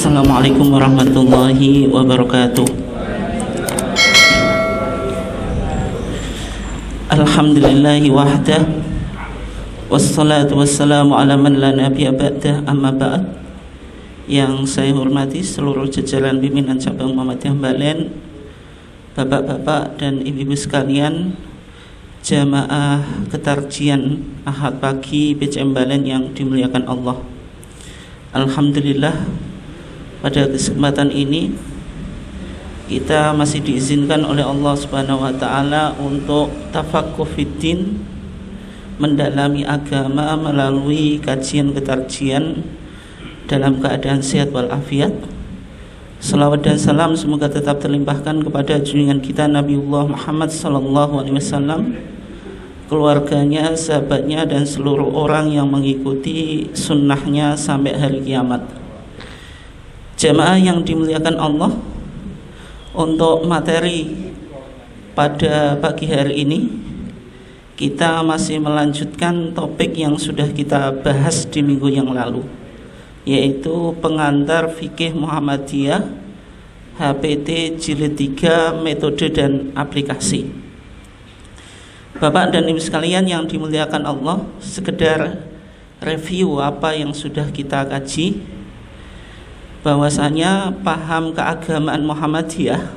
Assalamualaikum warahmatullahi wabarakatuh. Alhamdulillahi wahdah, wassalatu wassalamu ala man la nabiyya ba'dah, amma ba'd. Yang saya hormati seluruh jajaran pimpinan cabang Muhammadiyah Mbalen, bapak-bapak dan ibu-ibu sekalian, jamaah ketarjian Ahad pagi PCM Mbalen yang dimuliakan Allah. Alhamdulillah, pada kesempatan ini kita masih diizinkan oleh Allah Subhanahu wa taala untuk tafaqquh fiddin, mendalami agama melalui kajian ketarjian dalam keadaan sehat walafiat. Salawat dan salam semoga tetap terlimpahkan kepada junjungan kita Nabiullah Muhammad sallallahu alaihi wasallam, keluarganya, sahabatnya, dan seluruh orang yang mengikuti sunnahnya sampai hari kiamat. Jamaah yang dimuliakan Allah, untuk materi pada pagi hari ini kita masih melanjutkan topik yang sudah kita bahas di minggu yang lalu, yaitu pengantar fikih Muhammadiyah HPT jilid 3 metode dan aplikasi. Bapak dan ibu sekalian yang dimuliakan Allah, sekedar review apa yang sudah kita kaji, bahwasanya paham keagamaan Muhammadiyah,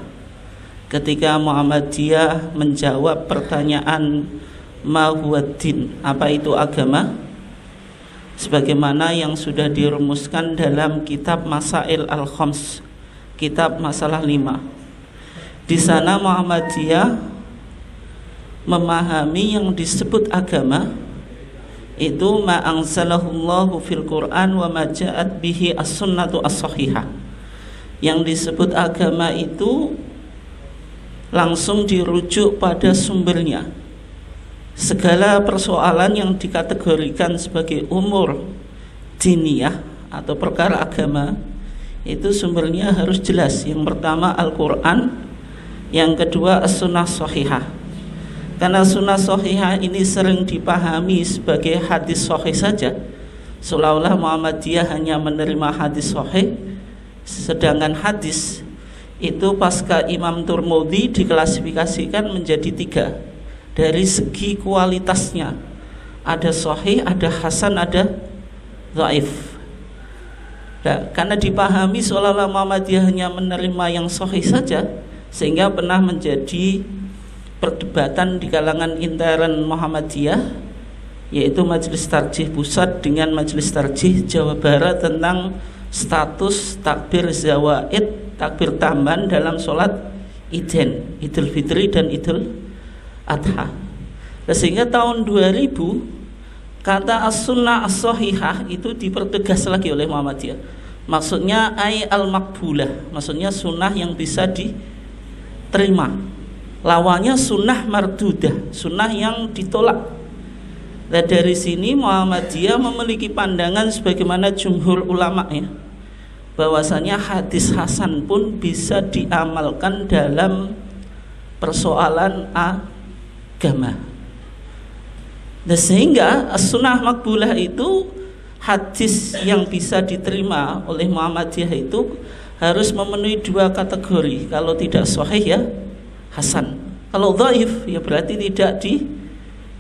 ketika Muhammadiyah menjawab pertanyaan ma huwaddin, apa itu agama, sebagaimana yang sudah dirumuskan dalam kitab Masail Al-Khams, kitab masalah 5. Di sana Muhammadiyah memahami yang disebut agama itu ma anzalahullahu fil Quran wa ma ja'at bihi as-sunnatu as-sahihah. Yang disebut agama itu langsung dirujuk pada sumbernya. Segala persoalan yang dikategorikan sebagai umur diniyah atau perkara agama itu sumbernya harus jelas. Yang pertama Al-Quran, yang kedua as-sunnah sahihah. Karena sunnah sahihah ini sering dipahami sebagai hadis sahih saja, seolah-olah Muhammadiyah hanya menerima hadis sahih. Sedangkan hadis itu pasca Imam Tirmidzi diklasifikasikan menjadi 3 dari segi kualitasnya. Ada sahih, ada hasan, ada dhaif. Nah, karena dipahami seolah-olah Muhammadiyah hanya menerima yang sahih saja, sehingga pernah menjadi perdebatan di kalangan intern Muhammadiyah, yaitu Majelis Tarjih Pusat dengan Majelis Tarjih Jawa Barat tentang status takbir zawaid, takbir tambahan dalam sholat Idul Fitri dan Idul Adha. Sehingga tahun 2000 kata as-sunnah as-sahihah itu dipertegas lagi oleh Muhammadiyah. Maksudnya al-maqbulah, maksudnya sunnah yang bisa diterima. Lawannya sunnah mardudah, sunnah yang ditolak. Dan dari sini Muhammadiyah memiliki pandangan sebagaimana jumhur ulama, ya, bahwasanya hadis hasan pun bisa diamalkan dalam persoalan agama. Dan sehingga sunnah makbulah itu, hadis yang bisa diterima oleh Muhammadiyah itu harus memenuhi 2 kategori. Kalau tidak sahih ya hasan, kalau dhaif ya berarti tidak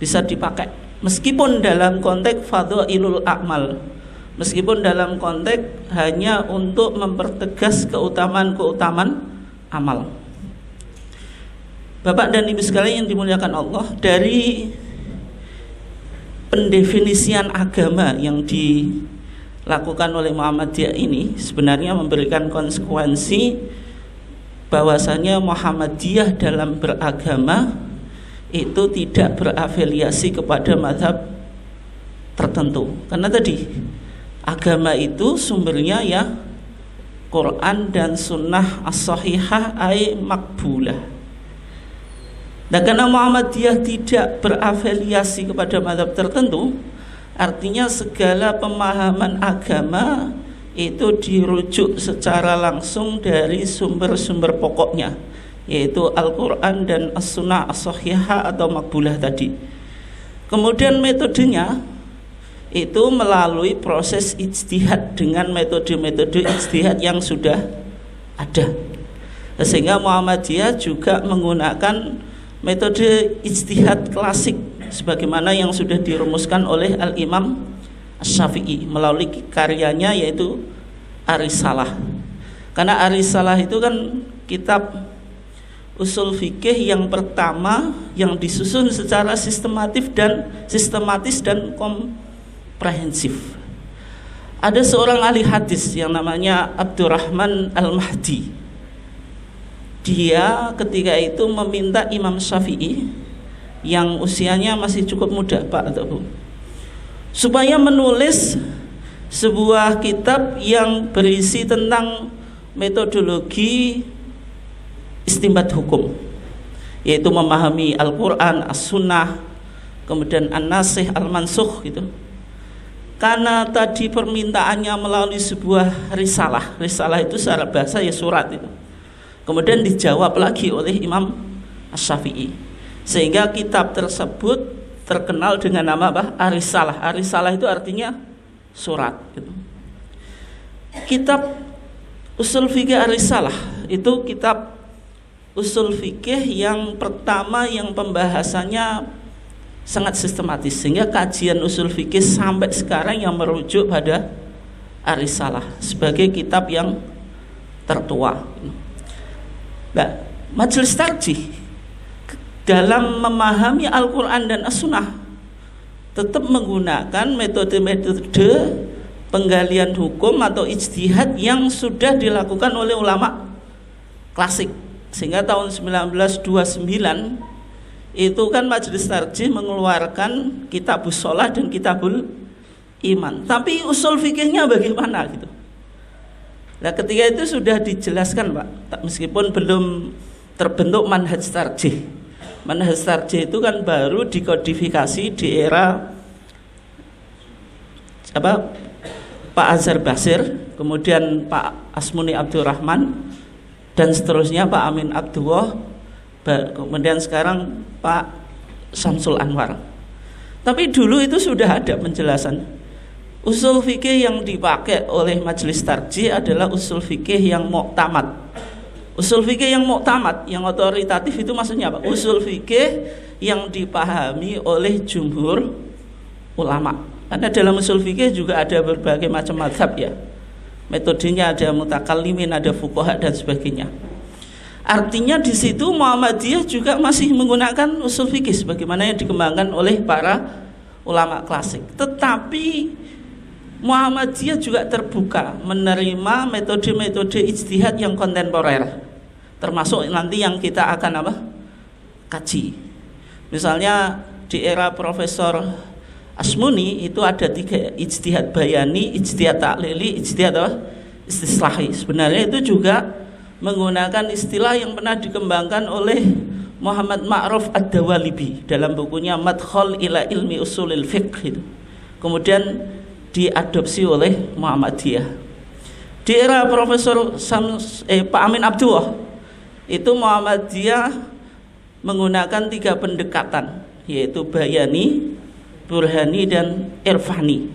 bisa dipakai, meskipun dalam konteks fadhailul a'mal, meskipun dalam konteks hanya untuk mempertegas keutamaan amal. Bapak dan ibu sekalian yang dimuliakan Allah, dari pendefinisian agama yang dilakukan oleh Muhammadiyah ini sebenarnya memberikan konsekuensi bahwasanya Muhammadiyah dalam beragama itu tidak berafiliasi kepada mazhab tertentu. Karena tadi agama itu sumbernya ya Quran dan sunnah as-sahihah ay makbulah. Dan karena Muhammadiyah tidak berafiliasi kepada mazhab tertentu, artinya segala pemahaman agama itu dirujuk secara langsung dari sumber-sumber pokoknya, yaitu Al-Quran dan As-Sunnah As-Sahihah atau Makbulah tadi. Kemudian metodenya itu melalui proses ijtihad dengan metode-metode ijtihad yang sudah ada. Sehingga Muhammadiyah juga menggunakan metode ijtihad klasik sebagaimana yang sudah dirumuskan oleh Al-Imam Asy-Syafi'i melalui karyanya yaitu Ar-Risalah. Karena Ar-Risalah itu kan kitab usul fikih yang pertama yang disusun secara sistematis dan komprehensif. Ada seorang ahli hadis yang namanya Abdurrahman Al-Mahdi. Dia ketika itu meminta Imam Syafi'i yang usianya masih cukup muda, Pak atau Bu, supaya menulis sebuah kitab yang berisi tentang metodologi istinbat hukum, yaitu memahami Al-Quran, As-Sunnah, kemudian An-Nasikh, Al-Mansukh gitu. Karena tadi permintaannya melalui sebuah risalah itu secara bahasa ya surat itu. Kemudian dijawab lagi oleh Imam Asy-Syafi'i, sehingga kitab tersebut terkenal dengan nama apa? Ar-Risalah. Ar-Risalah itu artinya surat gitu. Kitab usul fikih Ar-Risalah itu kitab usul fikih yang pertama yang pembahasannya sangat sistematis, sehingga kajian usul fikih sampai sekarang yang merujuk pada Ar-Risalah sebagai kitab yang tertua. Nah, Majelis Tarjih dalam memahami Al-Quran dan As-Sunnah tetap menggunakan metode-metode penggalian hukum atau ijtihad yang sudah dilakukan oleh ulama klasik. Sehingga tahun 1929 itu kan Majelis Tarjih mengeluarkan Kitabus Shalah dan Kitabul Iman. Tapi usul fikihnya bagaimana gitu. Nah, ketika itu sudah dijelaskan, Pak, meskipun belum terbentuk manhaj tarjih. Manhaj tarjih itu kan baru dikodifikasi di era Pak Azhar Basir, kemudian Pak Asmuni Abdurrahman, dan seterusnya Pak Amin Abdullah, kemudian sekarang Pak Syamsul Anwar. Tapi dulu itu sudah ada penjelasan. Usul fikih yang dipakai oleh Majelis Tarjih adalah usul fikih yang muktamad. Usul fikih yang muktamad, yang otoritatif itu maksudnya apa? Usul fikih yang dipahami oleh jumhur ulama. Karena dalam usul fikih juga ada berbagai macam mazhab ya. Metodenya ada mutakallimin, ada fuqaha dan sebagainya. Artinya di situ Muhammadiyah juga masih menggunakan usul fikih sebagaimana yang dikembangkan oleh para ulama klasik. Tetapi Muhammadiyah juga terbuka menerima metode-metode ijtihad yang kontemporer, termasuk nanti yang kita akan kaji. Misalnya di era Profesor Asmuni itu ada 3 ijtihad bayani, ijtihad ta'lili, ijtihad istislahi. Sebenarnya itu juga menggunakan istilah yang pernah dikembangkan oleh Muhammad Ma'ruf Ad-Dawalibi dalam bukunya Madkhal ila Ilmi Usulil Fiqh itu. Kemudian diadopsi oleh Muhammadiyah. Di era Profesor Pak Amin Abdullah itu Muhammadiyah menggunakan 3 pendekatan, yaitu bayani, burhani, dan irfani.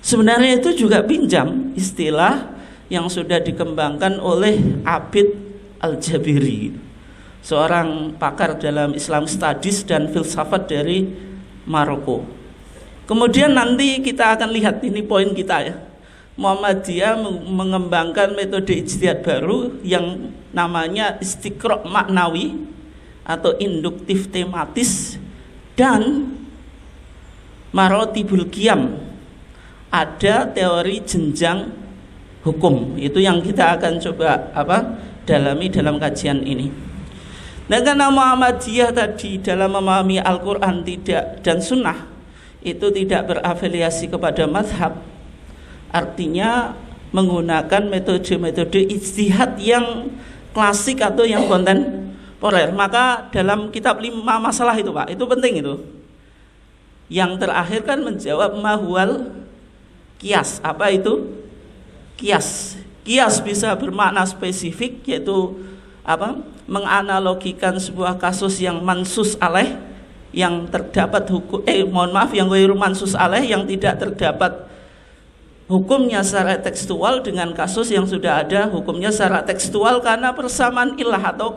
Sebenarnya itu juga pinjam istilah yang sudah dikembangkan oleh Abid Al-Jabiri, seorang pakar dalam Islam Studies dan filsafat dari Maroko. Kemudian nanti kita akan lihat, ini poin kita ya, Muhammadiyah mengembangkan metode ijtihad baru yang namanya istiqra' maknawi atau induktif tematis dan marotibul qiyam. Ada teori jenjang hukum, itu yang kita akan coba dalami dalam kajian ini. Dan karena Muhammadiyah tadi dalam memahami Al-Quran dan Sunnah itu tidak berafiliasi kepada mazhab, artinya menggunakan metode-metode ijtihad yang klasik atau yang kontemporer. Maka dalam kitab 5 masalah itu, Pak, itu penting itu. Yang terakhir kan menjawab mahwal qiyas. Apa itu? Qiyas. Qiyas bisa bermakna spesifik, yaitu menganalogikan sebuah kasus yang mansus alaih yang terdapat hukum yang ghairu mansus alaih, yang tidak terdapat hukumnya secara tekstual, dengan kasus yang sudah ada hukumnya secara tekstual karena persamaan ilah atau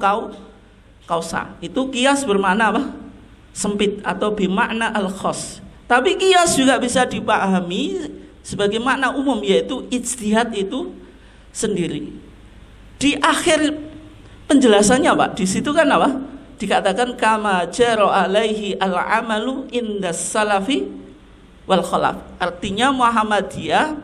kausa. Itu qiyas bermakna apa? Sempit atau bimakna al-khas. Tapi qiyas juga bisa dipahami sebagai makna umum, yaitu ijtihad itu sendiri. Di akhir penjelasannya Pak, di situ kan apa? Dikatakan kama jaro alaihi al-amalu indas salafi wal khalaf. Artinya Muhammadiyah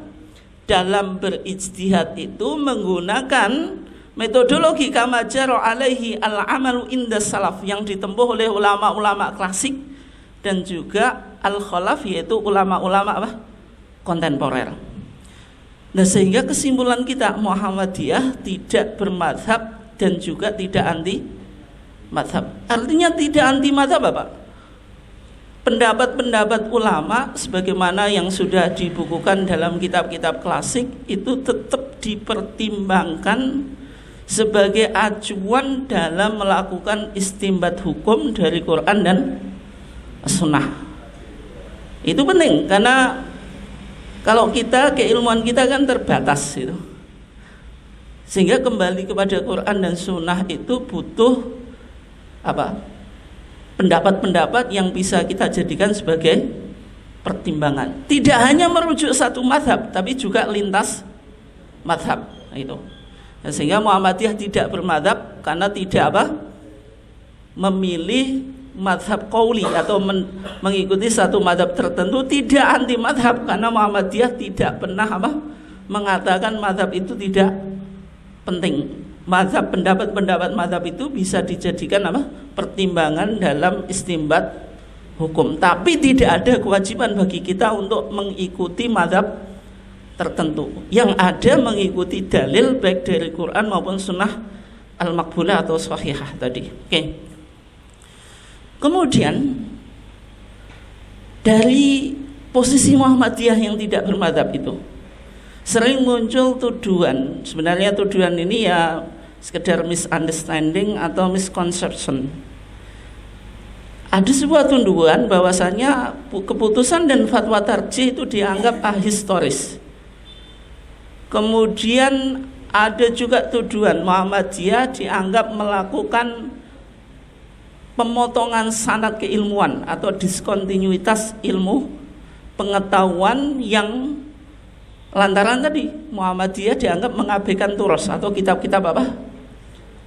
dalam berijtihad itu menggunakan metodologi kama jaro alaihi al-amalu indas salaf yang ditempuh oleh ulama-ulama klasik dan juga al-khalaf, yaitu ulama-ulama apa? Kontemporer. Nah, sehingga kesimpulan kita, Muhammadiyah tidak bermadhab dan juga tidak anti madhab. Artinya tidak anti madhab apa? Pendapat-pendapat ulama sebagaimana yang sudah dibukukan dalam kitab-kitab klasik itu tetap dipertimbangkan sebagai acuan dalam melakukan istinbat hukum dari Quran dan Sunnah. Itu penting karena kalau kita, keilmuan kita kan terbatas itu, sehingga kembali kepada Quran dan Sunnah itu butuh apa? Pendapat-pendapat yang bisa kita jadikan sebagai pertimbangan. Tidak hanya merujuk satu madhab, tapi juga lintas madhab itu. Dan sehingga Muhammadiyah tidak bermadhab karena tidak apa? Memilih madhab qauli atau mengikuti satu madhab tertentu. Tidak anti madhab karena Muhammadiyah tidak pernah apa? Mengatakan madhab itu tidak penting. Mazhab, pendapat-pendapat mazhab itu bisa dijadikan apa? Pertimbangan dalam istinbat hukum. Tapi tidak ada kewajiban bagi kita untuk mengikuti mazhab tertentu. Yang ada mengikuti dalil baik dari Quran maupun sunnah al-maqbulah atau sahihah tadi. Oke. Kemudian dari posisi Muhammadiyah yang tidak bermadzhab itu sering muncul tuduhan. Sebenarnya tuduhan ini ya sekedar misunderstanding atau misconception. Ada sebuah tuduhan bahwasanya keputusan dan fatwa tarjih itu dianggap ahistoris. Kemudian ada juga tuduhan Muhammadiyah dianggap melakukan pemotongan sanad keilmuan atau diskontinuitas ilmu pengetahuan yang lantaran tadi Muhammadiyah dianggap mengabaikan turos atau kitab-kitab apa?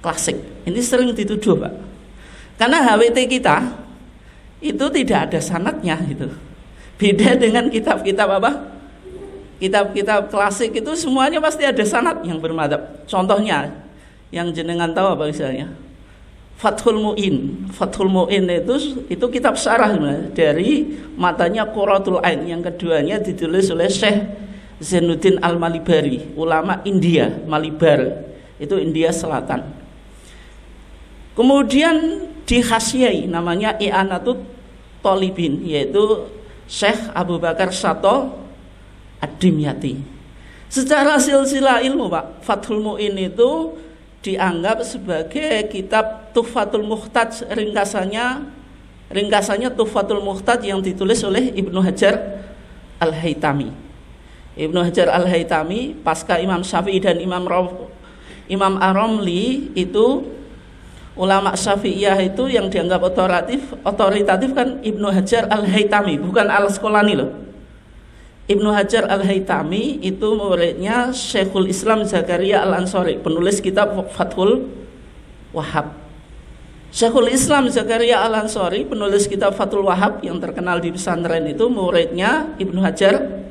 Klasik. Ini sering dituduh Pak. Karena HWT kita itu tidak ada sanadnya gitu. Beda dengan kitab-kitab apa? Kitab-kitab klasik itu semuanya pasti ada sanad yang bermadzhab. Contohnya yang jenengan tahu apa misalnya? Fathul Mu'in. Fathul Mu'in itu kitab syarah dari matanya Qurratul Ain. Yang keduanya ditulis oleh Syekh Zainuddin Al-Malibari, ulama India, Malibar. Itu India Selatan. Kemudian dihasyiai namanya I'anatut Thalibin, yaitu Syekh Abu Bakar Sato Ad-Dimyati. Secara silsilah ilmu Pak, Fathul Mu'in itu dianggap sebagai kitab Tuhfatul Muhtaj, ringkasannya Tuhfatul Muhtaj yang ditulis oleh Ibnu Hajar Al-Haytami. Ibnu Hajar Al-Haytami pasca Imam Syafi'i dan Imam Ar-Ramli itu ulama Syafi'iyah itu yang dianggap otoritatif kan Ibnu Hajar Al-Haytami, bukan Al-Asqalani loh. Ibnu Hajar Al-Haytami itu muridnya Syekhul Islam Zakaria Al-Ansari, penulis kitab Fathul Wahhab. Syekhul Islam Zakaria Al-Ansari, penulis kitab Fathul Wahhab yang terkenal di pesantren itu muridnya Ibnu Hajar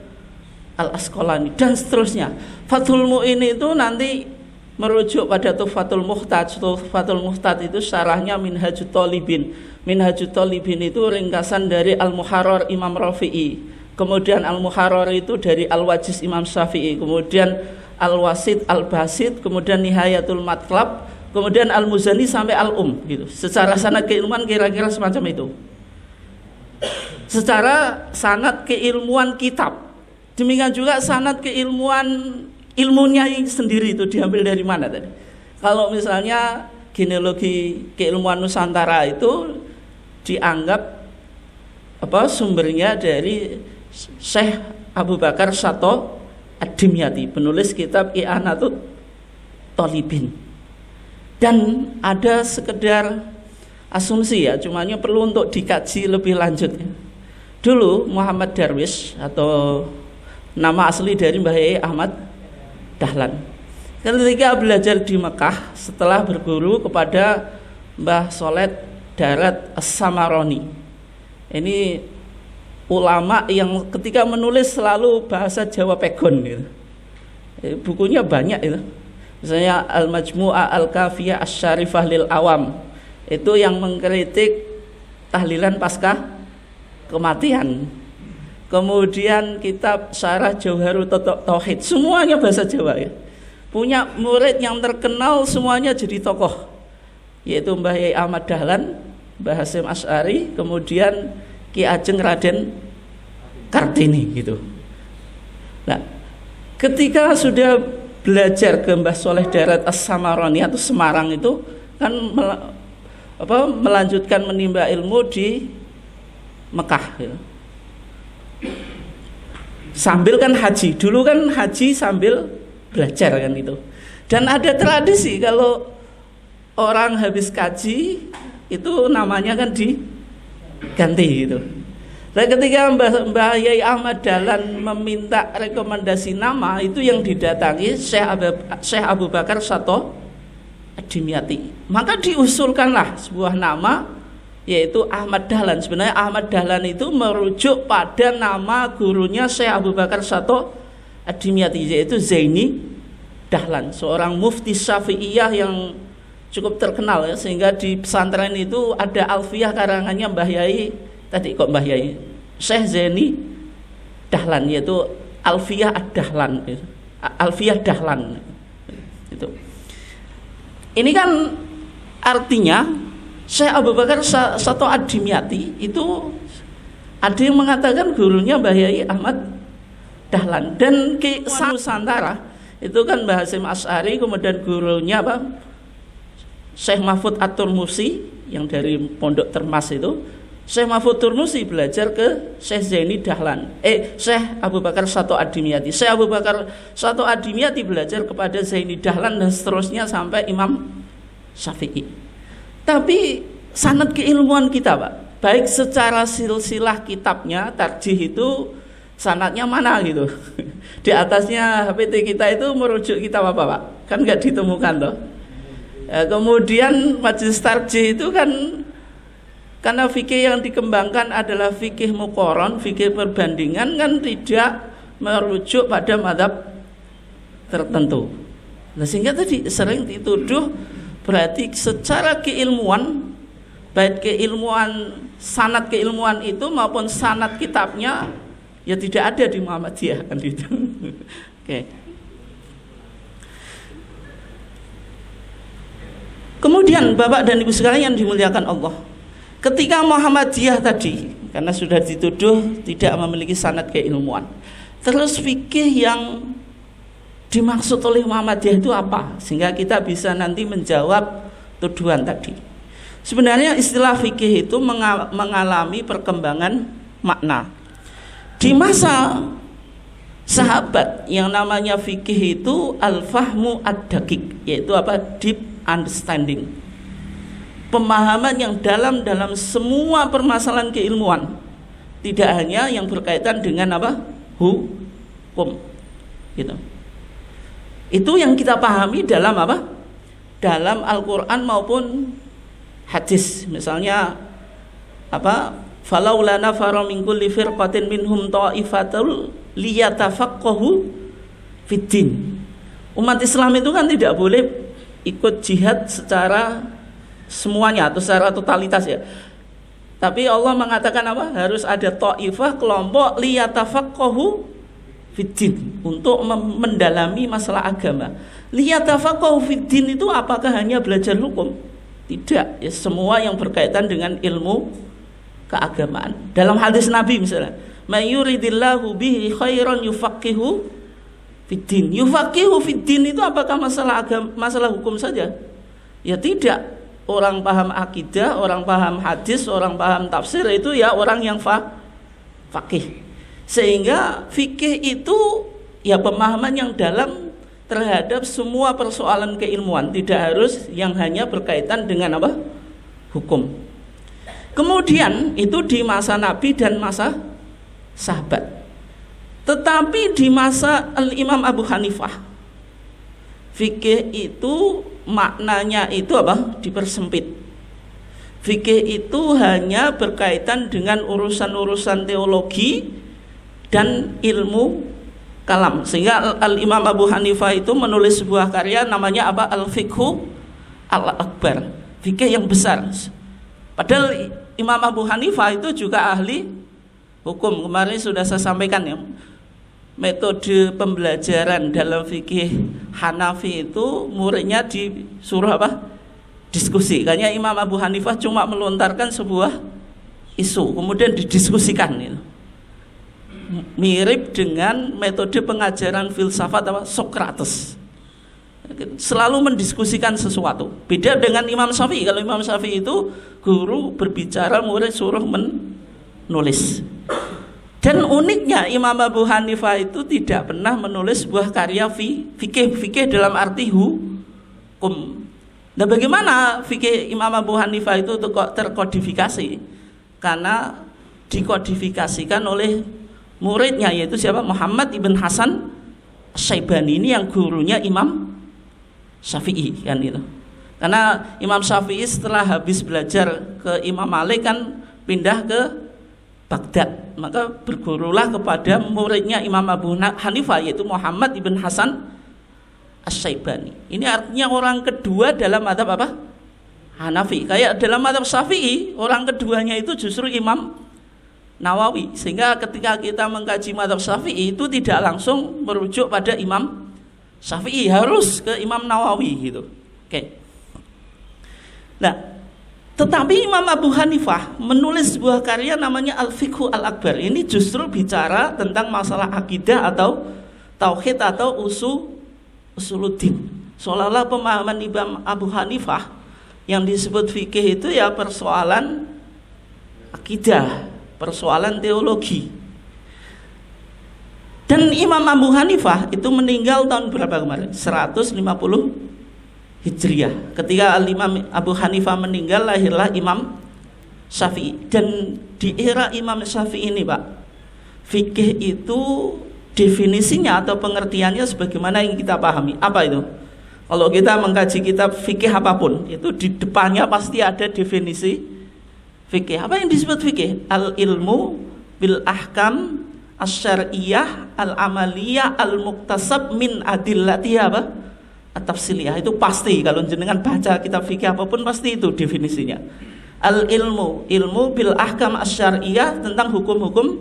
Al-Asqalani dan seterusnya. Fathul Mu'in itu nanti merujuk pada Tuhfatul Muhtaj. Tuhfatul Muhtaj itu syarahnya Minhajut Thalibin. Minhajut Thalibin itu ringkasan dari Al-Muharrar Imam Rafi'i. Kemudian Al-Muharrar itu dari Al-Wajiz Imam Syafi'i. Kemudian Al-Wasit Al-Basit. Kemudian Nihayatul Matlab. Kemudian Al-Muzani sampai gitu. Secara sanad keilmuan kira-kira semacam itu. Secara sanad keilmuan kitab. Demikian juga sanad keilmuan ilmunya sendiri itu diambil dari mana tadi? Kalau misalnya genealogi keilmuan Nusantara itu dianggap sumbernya dari Syekh Abu Bakar Sato Ad-Dimyati, penulis kitab I'anatut Thalibin. Dan ada sekedar asumsi ya, cumanya perlu untuk dikaji lebih lanjut ya. Dulu Muhammad Darwish atau nama asli dari Mbah Yai Ahmad Dahlan, ketika belajar di Mekah setelah berguru kepada Mbah Solet Darat As-Samaroni, ini ulama yang ketika menulis selalu bahasa Jawa Pegon gitu. Bukunya banyak itu. Misalnya Al-Majmu'ah Al-Kafiyah Asy-Syarifah lil Awam, itu yang mengkritik tahlilan pasca kematian. Kemudian kitab Syarah Jauharut Tauhid, semuanya bahasa Jawa ya. Punya murid yang terkenal semuanya jadi tokoh, yaitu Mbah Yai Ahmad Dahlan, Mbah Hasyim Asy'ari, kemudian Ki Ajeng Raden Kartini gitu. Nah, ketika sudah belajar ke Mbah Soleh Darat As-Samaroni atau Semarang itu kan melanjutkan menimba ilmu di Mekah gitu. Sambil kan haji, dulu kan haji sambil belajar kan itu. Dan ada tradisi kalau orang habis kaji itu namanya kan diganti gitu. Dan ketika Mbah Yai Ahmad Dahlan meminta rekomendasi nama, itu yang didatangi Syekh Abu Bakar Sato Ad-Dimyati. Maka diusulkanlah sebuah nama, yaitu Ahmad Dahlan. Sebenarnya Ahmad Dahlan itu merujuk pada nama gurunya Syekh Abu Bakar Sato Ad-Dimyati, yaitu Zaini Dahlan, seorang mufti Syafi'iyah yang cukup terkenal ya, sehingga di pesantren itu ada alfiyah karangannya Mbah Yai Mbah Yai Syekh Zaini Dahlan, yaitu Alfiyah Ad-Dahlan, Alfiyah Dahlan itu. Ini kan artinya Syekh Abu Bakar Sato Ad-Dimyati itu ada yang mengatakan gurunya Mbah Yai Ahmad Dahlan. Dan Ki Nusantara itu kan Mbah Hasyim Asy'ari, kemudian gurunya Syekh Mahfud At-Turmusi yang dari Pondok Termas itu. Syekh Mahfud Turmusi belajar ke Syekh Zaini Dahlan, Syekh Abu Bakar Sato Ad-Dimyati. Syekh Abu Bakar Sato Ad-Dimyati belajar kepada Zaini Dahlan dan seterusnya sampai Imam Syafi'i. Tapi sanad keilmuan kita Pak, baik secara silsilah kitabnya, tarjih itu sanadnya mana gitu. Di atasnya HPT kita itu merujuk kitab apa Pak? Kan nggak ditemukan toh. Ya, kemudian majelis tarjih itu kan karena fikih yang dikembangkan adalah fikih muqaran, fikih perbandingan, kan tidak merujuk pada mazhab tertentu. Nah, sehingga tadi sering dituduh berarti secara keilmuan, baik keilmuan sanad keilmuan itu maupun sanad kitabnya ya tidak ada di Muhammadiyah kan gitu. Oke. Kemudian Bapak dan Ibu sekalian yang dimuliakan Allah, ketika Muhammadiyah tadi karena sudah dituduh tidak memiliki sanad keilmuan, terus fikih yang dimaksud oleh Muhammadiyah itu apa? Sehingga kita bisa nanti menjawab tuduhan tadi. Sebenarnya istilah fikih itu mengalami perkembangan makna. Di masa sahabat yang namanya fikih itu al-fahmu ad-daqiq, yaitu deep understanding. Pemahaman yang dalam semua permasalahan keilmuan, tidak hanya yang berkaitan dengan hukum gitu. Itu yang kita pahami dalam dalam Al-Qur'an maupun hadis. Misalnya falaula nafara min kulli firqatin minhum ta'ifatul liyatafaqahu fiddin. Umat Islam itu kan tidak boleh ikut jihad secara semuanya atau secara totalitas ya. Tapi Allah mengatakan harus ada ta'ifah, kelompok liyatafaqahu fiddin, untuk mendalami masalah agama. Liyatafaqahu fiddin itu apakah hanya belajar hukum? Tidak, ya, semua yang berkaitan dengan ilmu keagamaan. Dalam hadis Nabi misalnya, may yuridillahu bihi khairan yufaqihu fiddin. Yufaqihu fiddin itu apakah masalah agama, masalah hukum saja? Ya tidak. Orang paham akidah, orang paham hadis, orang paham tafsir itu ya orang yang fakih. Sehingga fikih itu ya pemahaman yang dalam terhadap semua persoalan keilmuan, tidak harus yang hanya berkaitan dengan apa? Hukum. Kemudian itu di masa Nabi dan masa sahabat. Tetapi di masa Al-Imam Abu Hanifah, fikih itu maknanya itu apa? Dipersempit. Fikih itu hanya berkaitan dengan urusan-urusan teologi dan ilmu kalam. Sehingga Al-Imam Abu Hanifah itu menulis sebuah karya namanya apa? Al-Fiqhu Al-Akbar, fikih yang besar. Padahal Imam Abu Hanifah itu juga ahli hukum. Kemarin sudah saya sampaikan ya, metode pembelajaran dalam fikih Hanafi itu muridnya disuruh apa? Diskusi. Karena Imam Abu Hanifah cuma melontarkan sebuah isu, kemudian didiskusikan gitu. Mirip dengan metode pengajaran filsafat apa? Sokrates. Selalu mendiskusikan sesuatu. Beda dengan Imam Syafi'i. Kalau Imam Syafi'i itu guru berbicara, murid suruh menulis. Dan uniknya Imam Abu Hanifah itu tidak pernah menulis sebuah karya fikih dalam arti hukum. Nah, bagaimana fikih Imam Abu Hanifah itu terkodifikasi? Karena dikodifikasikan oleh muridnya, yaitu siapa? Muhammad ibn Hasan Syaibani. Ini yang gurunya Imam Syafi'i kan itu. Karena Imam Syafi'i setelah habis belajar ke Imam Malik kan pindah ke Baghdad, maka bergurulah kepada muridnya Imam Abu Hanifah, yaitu Muhammad ibn Hasan Asy-Syaibani. Ini artinya orang kedua dalam mazhab apa? Hanafi. Kayak dalam mazhab Syafi'i, orang keduanya itu justru Imam Nawawi. Sehingga ketika kita mengkaji mazhab Syafi'i itu tidak langsung merujuk pada Imam Syafi'i, harus ke Imam Nawawi gitu. Oke. Nah, tetapi Imam Abu Hanifah menulis sebuah karya namanya Al-Fiqhu Al-Akbar. Ini justru bicara tentang masalah akidah atau tauhid atau usuluddin. Seolah-olah pemahaman Imam Abu Hanifah yang disebut fikih itu ya persoalan akidah, persoalan teologi. Dan Imam Abu Hanifah itu meninggal tahun berapa kemarin? 150 Hijriah. Ketika Imam Abu Hanifah meninggal, lahirlah Imam Syafi'i. Dan di era Imam Syafi'i ini, Pak, fikih itu definisinya atau pengertiannya sebagaimana yang kita pahami. Apa itu? Kalau kita mengkaji kitab fikih apapun, itu di depannya pasti ada definisi fikih. Apa yang disebut fikih? Al-ilmu bil ahkam asy-syar'iyyah al-amaliyah al-muktasab min adillatiha apa? At-tafsiliyah. Itu pasti kalau jenengan baca kitab fikih apapun pasti itu definisinya. Al-ilmu, ilmu bil ahkam asy-syar'iyyah, tentang hukum-hukum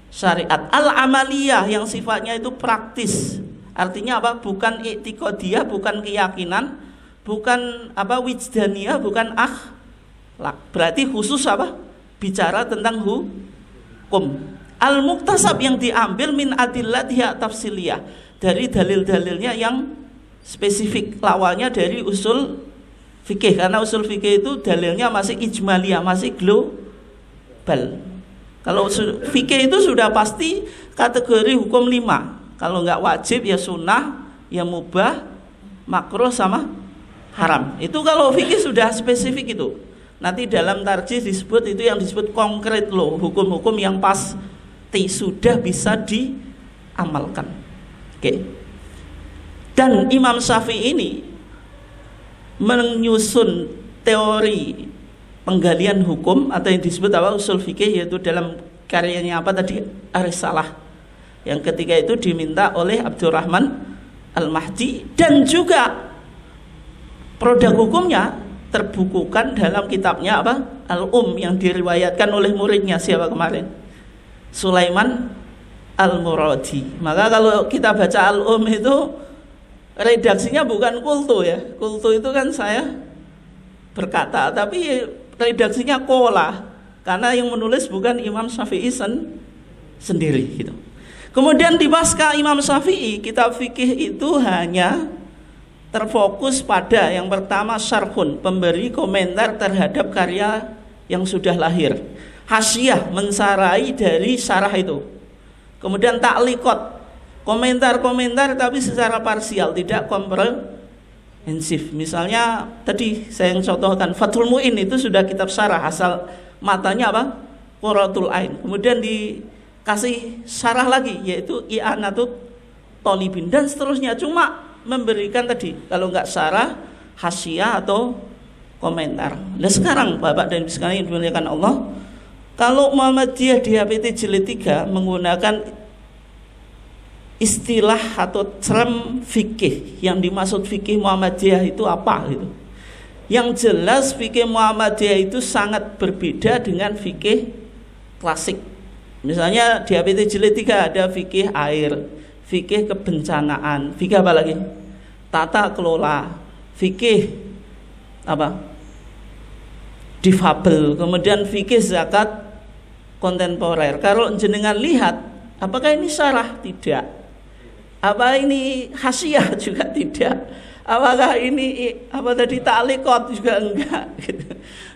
syariat. Al-amaliyah, yang sifatnya itu praktis. Artinya apa? Bukan i'tiqadiyah, bukan keyakinan, bukan apa wijdaniyah, bukan akhlak. Berarti khusus apa? Bicara tentang hukum. Al-muktasab, yang diambil min adillatiha tafsiliyah, dari dalil-dalilnya yang spesifik. Lawannya dari usul fikih, karena usul fikih itu dalilnya masih ijmaliyah, masih global. Kalau fikih itu sudah pasti kategori hukum 5. Kalau nggak wajib ya sunnah, ya mubah, makruh sama haram. Itu kalau fikih sudah spesifik itu. Nanti dalam tarjih disebut itu yang disebut konkret loh, hukum-hukum yang pasti sudah bisa diamalkan. Oke. Dan Imam Syafi'i ini menyusun teori penggalian hukum atau yang disebut apa usul fikih, yaitu dalam karyanya apa tadi, Ar-Risalah, yang ketika itu diminta oleh Abdurrahman Al-Mahdi, dan juga produk hukumnya terbukukan dalam kitabnya apa, Al-Um, yang diriwayatkan oleh muridnya siapa kemarin, Sulaiman Al-Muradi. Maka kalau kita baca Al-Um itu redaksinya bukan kultu ya, kultu itu kan saya berkata, tapi redaksinya kola, karena yang menulis bukan Imam Syafi'i sendiri gitu. Kemudian di pasca Imam Syafi'i, kitab fikih itu hanya terfokus pada yang pertama syarhun, pemberi komentar terhadap karya yang sudah lahir. hasyah mensarai dari syarah itu. Kemudian taklikot, komentar-komentar tapi secara parsial, tidak komprehensif. Misalnya tadi saya yang contohkan Fathul Mu'in itu sudah kitab syarah, asal matanya apa? Qurratul Ain. Kemudian dikasih syarah lagi yaitu I'anatut Thalibin dan seterusnya. Cuma memberikan tadi kalau nggak syarah, hasyah atau komentar. Nah sekarang Bapak dan Ibu sekalian yang dimuliakan Allah, kalau Muhammadiyah di HPT jilid 3 menggunakan istilah atau term fikih, yang dimaksud fikih Muhammadiyah itu apa gitu. Yang jelas fikih Muhammadiyah itu sangat berbeda dengan fikih klasik. Misalnya di HPT jilid 3 ada fikih air, fikih kebencanaan, fikih apa lagi? Tata kelola, fikih apa? Difabel, kemudian fikih zakat kontemporer. Kalau jenengan lihat, apakah ini syarah? Tidak. Apa ini hasyah? Juga tidak. Apakah ini apa tadi ta'liqat? Juga enggak gitu.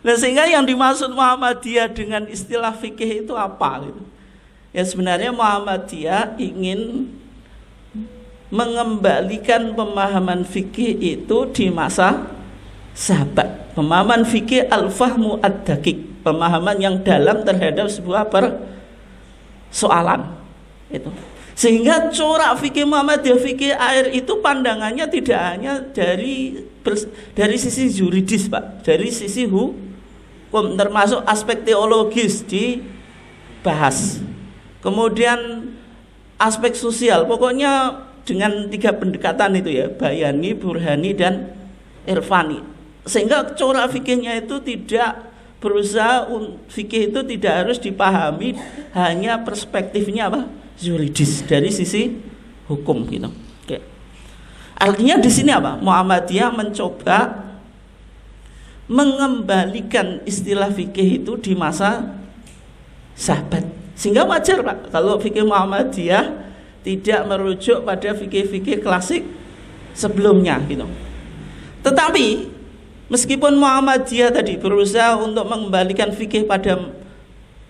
Nah sehingga yang dimaksud Muhammadiyah dengan istilah fikih itu apa gitu? Ya sebenarnya Muhammadiyah ingin mengembalikan pemahaman fikih itu di masa sahabat. Pemahaman fikih al-fahmu ad-daqiq, pemahaman yang dalam terhadap sebuah persoalan itu. Sehingga corak fikih Muhammadiyah, fikih air itu pandangannya tidak hanya dari sisi yuridis Pak, dari sisi hukum, termasuk aspek teologis dibahas. Kemudian aspek sosial, pokoknya dengan 3 pendekatan itu ya, bayani, burhani dan irfani. Sehingga corak fikihnya itu tidak berusaha, fikih itu tidak harus dipahami hanya perspektifnya apa? Yuridis, dari sisi hukum gitu. Oke. Artinya di sini apa? Muhammadiyah mencoba mengembalikan istilah fikih itu di masa sahabat. Sehingga wajar Pak kalau fikih Muhammadiyah tidak merujuk pada fikih-fikih klasik sebelumnya gitu. Tetapi meskipun Muhammadiyah tadi berusaha untuk mengembalikan fikih pada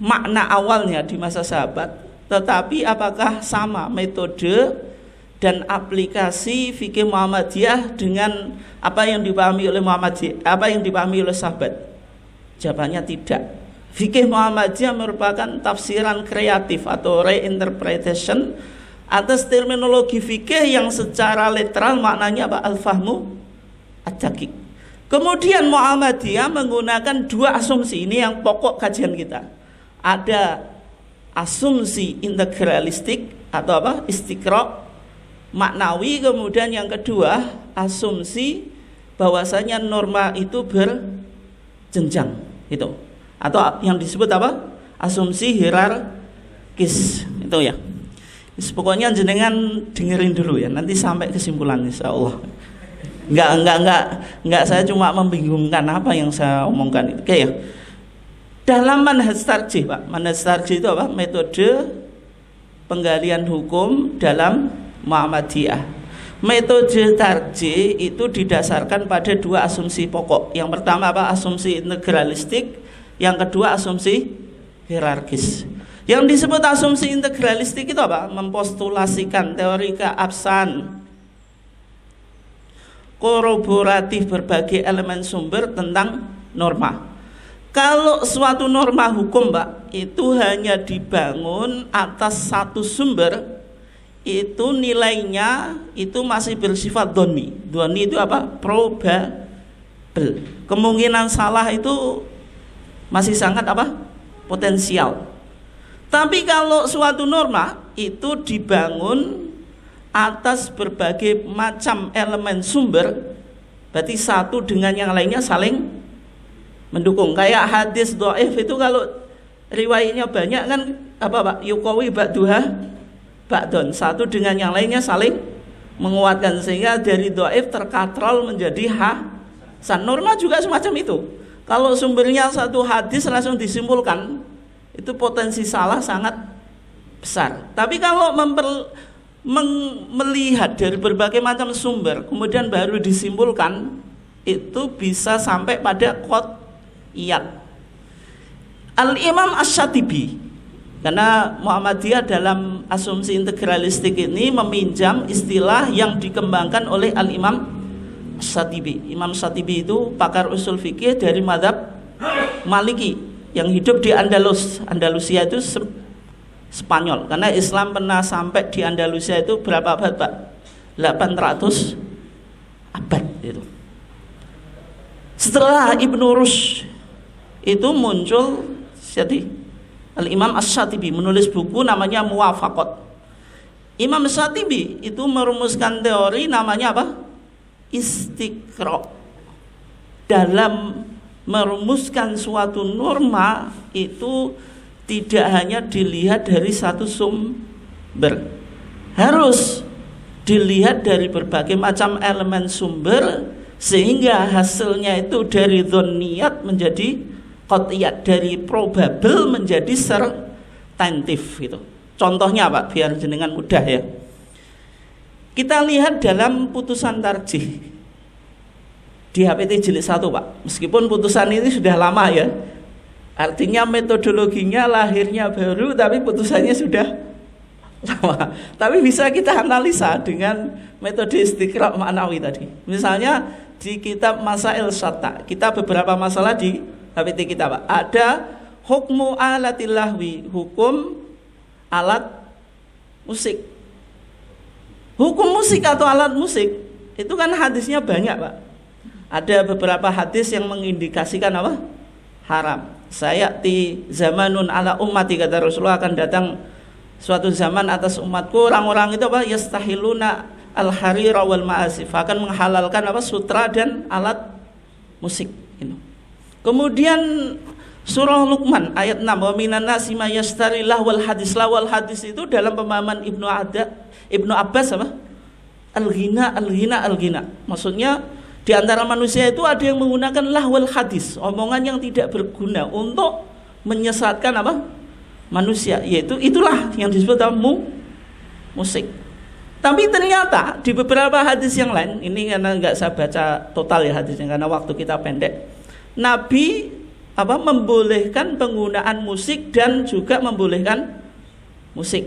makna awalnya di masa sahabat, tetapi apakah sama metode dan aplikasi fikih Muhammadiyah dengan apa yang dipahami oleh Muhammadiyah, apa yang dipahami oleh sahabat? Jawabannya tidak. Fikih Muhammadiyah merupakan tafsiran kreatif atau reinterpretation atas terminologi fikih yang secara literal maknanya apa? Al-fahmu ad-daqiq. Kemudian Muhammadiyah menggunakan 2 asumsi, ini yang pokok kajian kita. Ada asumsi integralistik atau apa? Istiqra maknawi, kemudian yang kedua asumsi bahwasanya norma itu berjenjang itu. Atau yang disebut apa? Asumsi hierarkis itu ya. Pokoknya jenengan dengerin dulu ya, nanti sampai kesimpulan insyaallah. Enggak, saya cuma membingungkan apa yang saya omongkan itu. Oke ya. Dalam manhaj tarjih Pak, manhaj tarjih itu apa? Metode penggalian hukum dalam Muhammadiyah. Metode tarjih itu didasarkan pada 2 asumsi pokok. Yang pertama apa? Asumsi integralistik, yang kedua asumsi hierarkis. Yang disebut asumsi integralistik itu apa? Mempostulasikan teori keabsahan koroboratif berbagai elemen sumber tentang norma. Kalau suatu norma hukum Pak itu hanya dibangun atas satu sumber, itu nilainya itu masih bersifat dhonni. Dhonni itu apa? Probable. Kemungkinan salah itu masih sangat apa? Potensial. Tapi kalau suatu norma itu dibangun atas berbagai macam elemen sumber, berarti satu dengan yang lainnya saling mendukung. Kayak hadis dhaif itu kalau riwayatnya banyak kan apa Pak? Yuqawi ba'duha ba'don, satu dengan yang lainnya saling menguatkan, sehingga dari dhaif terkatrol menjadi hasan. Norma juga semacam itu. Kalau sumbernya satu hadis langsung disimpulkan, itu potensi salah sangat besar. Tapi kalau melihat dari berbagai macam sumber kemudian baru disimpulkan, itu bisa sampai pada qat'iyat. Al-Imam Asy-Syatibi, karena Muhammadiyah dalam asumsi integralistik ini meminjam istilah yang dikembangkan oleh Al-Imam Asy-Syatibi. Imam Asy-Syatibi itu pakar usul fikih dari mazhab Maliki yang hidup di Andalusia itu Spanyol. Karena Islam pernah sampai di Andalusia itu berapa abad, Pak? 800 abad itu. Setelah Ibnu Rushd itu muncul jadi Al-Imam Asy-Syatibi menulis buku namanya Muwafaqat. Imam Asy-Syatibi itu merumuskan teori namanya apa? Istiqra. Dalam merumuskan suatu norma itu tidak hanya dilihat dari satu sumber, harus dilihat dari berbagai macam elemen sumber, sehingga hasilnya itu dari dhonniyat menjadi qat'iyat, dari probable menjadi substantif gitu. Contohnya Pak, biar jenengan mudah ya. Kita lihat dalam putusan tarjih di HPT jilid 1 Pak. Meskipun putusan ini sudah lama ya, artinya metodologinya lahirnya baru, tapi putusannya sudah lama. Tapi bisa kita analisa dengan metode istiqra' maknawi tadi. Misalnya di kitab Masail Syatta, kita beberapa masalah di HPT kita Pak, ada hukmu alatil lahwi, hukum alat musik. Hukum musik atau alat musik itu kan hadisnya banyak Pak. Ada beberapa hadis yang mengindikasikan apa? Haram. Sayati zamanun ala ummati, kata Rasulullah, akan datang suatu zaman atas umatku orang-orang itu apa? Yastahiluna al-harira wal ma'asif, akan menghalalkan apa? Sutra dan alat musik itu. Kemudian surah Luqman ayat 6, wa minan nasi may yashtari lahwal hadis. Lahwal hadis itu dalam pemahaman Ibnu Abbas apa? Al-ghina. Maksudnya di antara manusia itu ada yang menggunakan lahwal hadis, omongan yang tidak berguna untuk menyesatkan apa? Manusia, yaitu itulah yang disebut musik. Tapi ternyata di beberapa hadis yang lain, ini karena nggak saya baca total ya hadisnya karena waktu kita pendek, Nabi apa membolehkan penggunaan musik dan juga membolehkan musik.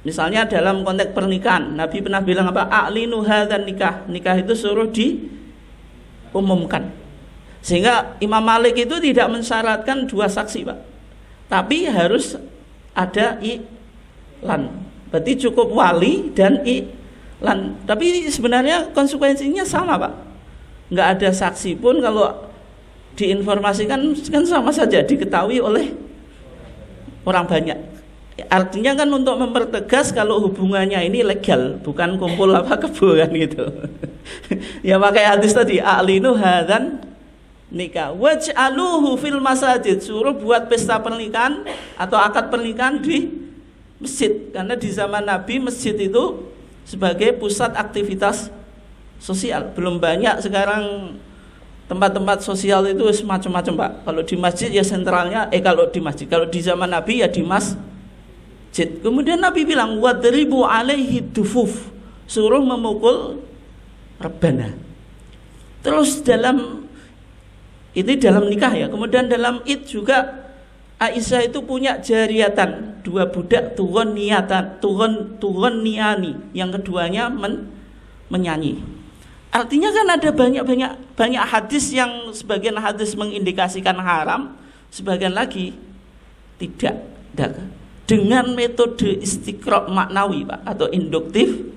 Misalnya dalam konteks pernikahan, Nabi pernah bilang apa? A'linu hadzan nikah. Nikah itu suruh diumumkan. Sehingga Imam Malik itu tidak mensyaratkan 2 saksi, Pak. Tapi harus ada iklan. Berarti cukup wali dan iklan. Tapi sebenarnya konsekuensinya sama, Pak. Nggak ada saksi pun kalau diinformasikan kan sama saja diketahui oleh orang banyak. Artinya kan untuk mempertegas kalau hubungannya ini legal, bukan kumpul apa kebo kan gitu. Ya pakai hadis tadi, a'linu hadzan nikah waj'aluhu fil masajid, suruh buat pesta pernikahan atau akad pernikahan di masjid, karena di zaman Nabi masjid itu sebagai pusat aktivitas sosial. Belum banyak sekarang tempat-tempat sosial itu semacam-macam, Pak. Kalau di masjid ya sentralnya, kalau di zaman Nabi ya di masjid. Kemudian Nabi bilang wadribu alaihi dufuf, suruh memukul rebana. Terus dalam nikah ya. Kemudian dalam id juga Aisyah itu punya jariatan, 2 budak tuhon niani, yang keduanya menyanyi. Artinya kan ada banyak hadis yang sebagian hadis mengindikasikan haram, sebagian lagi tidak. Dengan metode istiqra' maknawi, Pak, atau induktif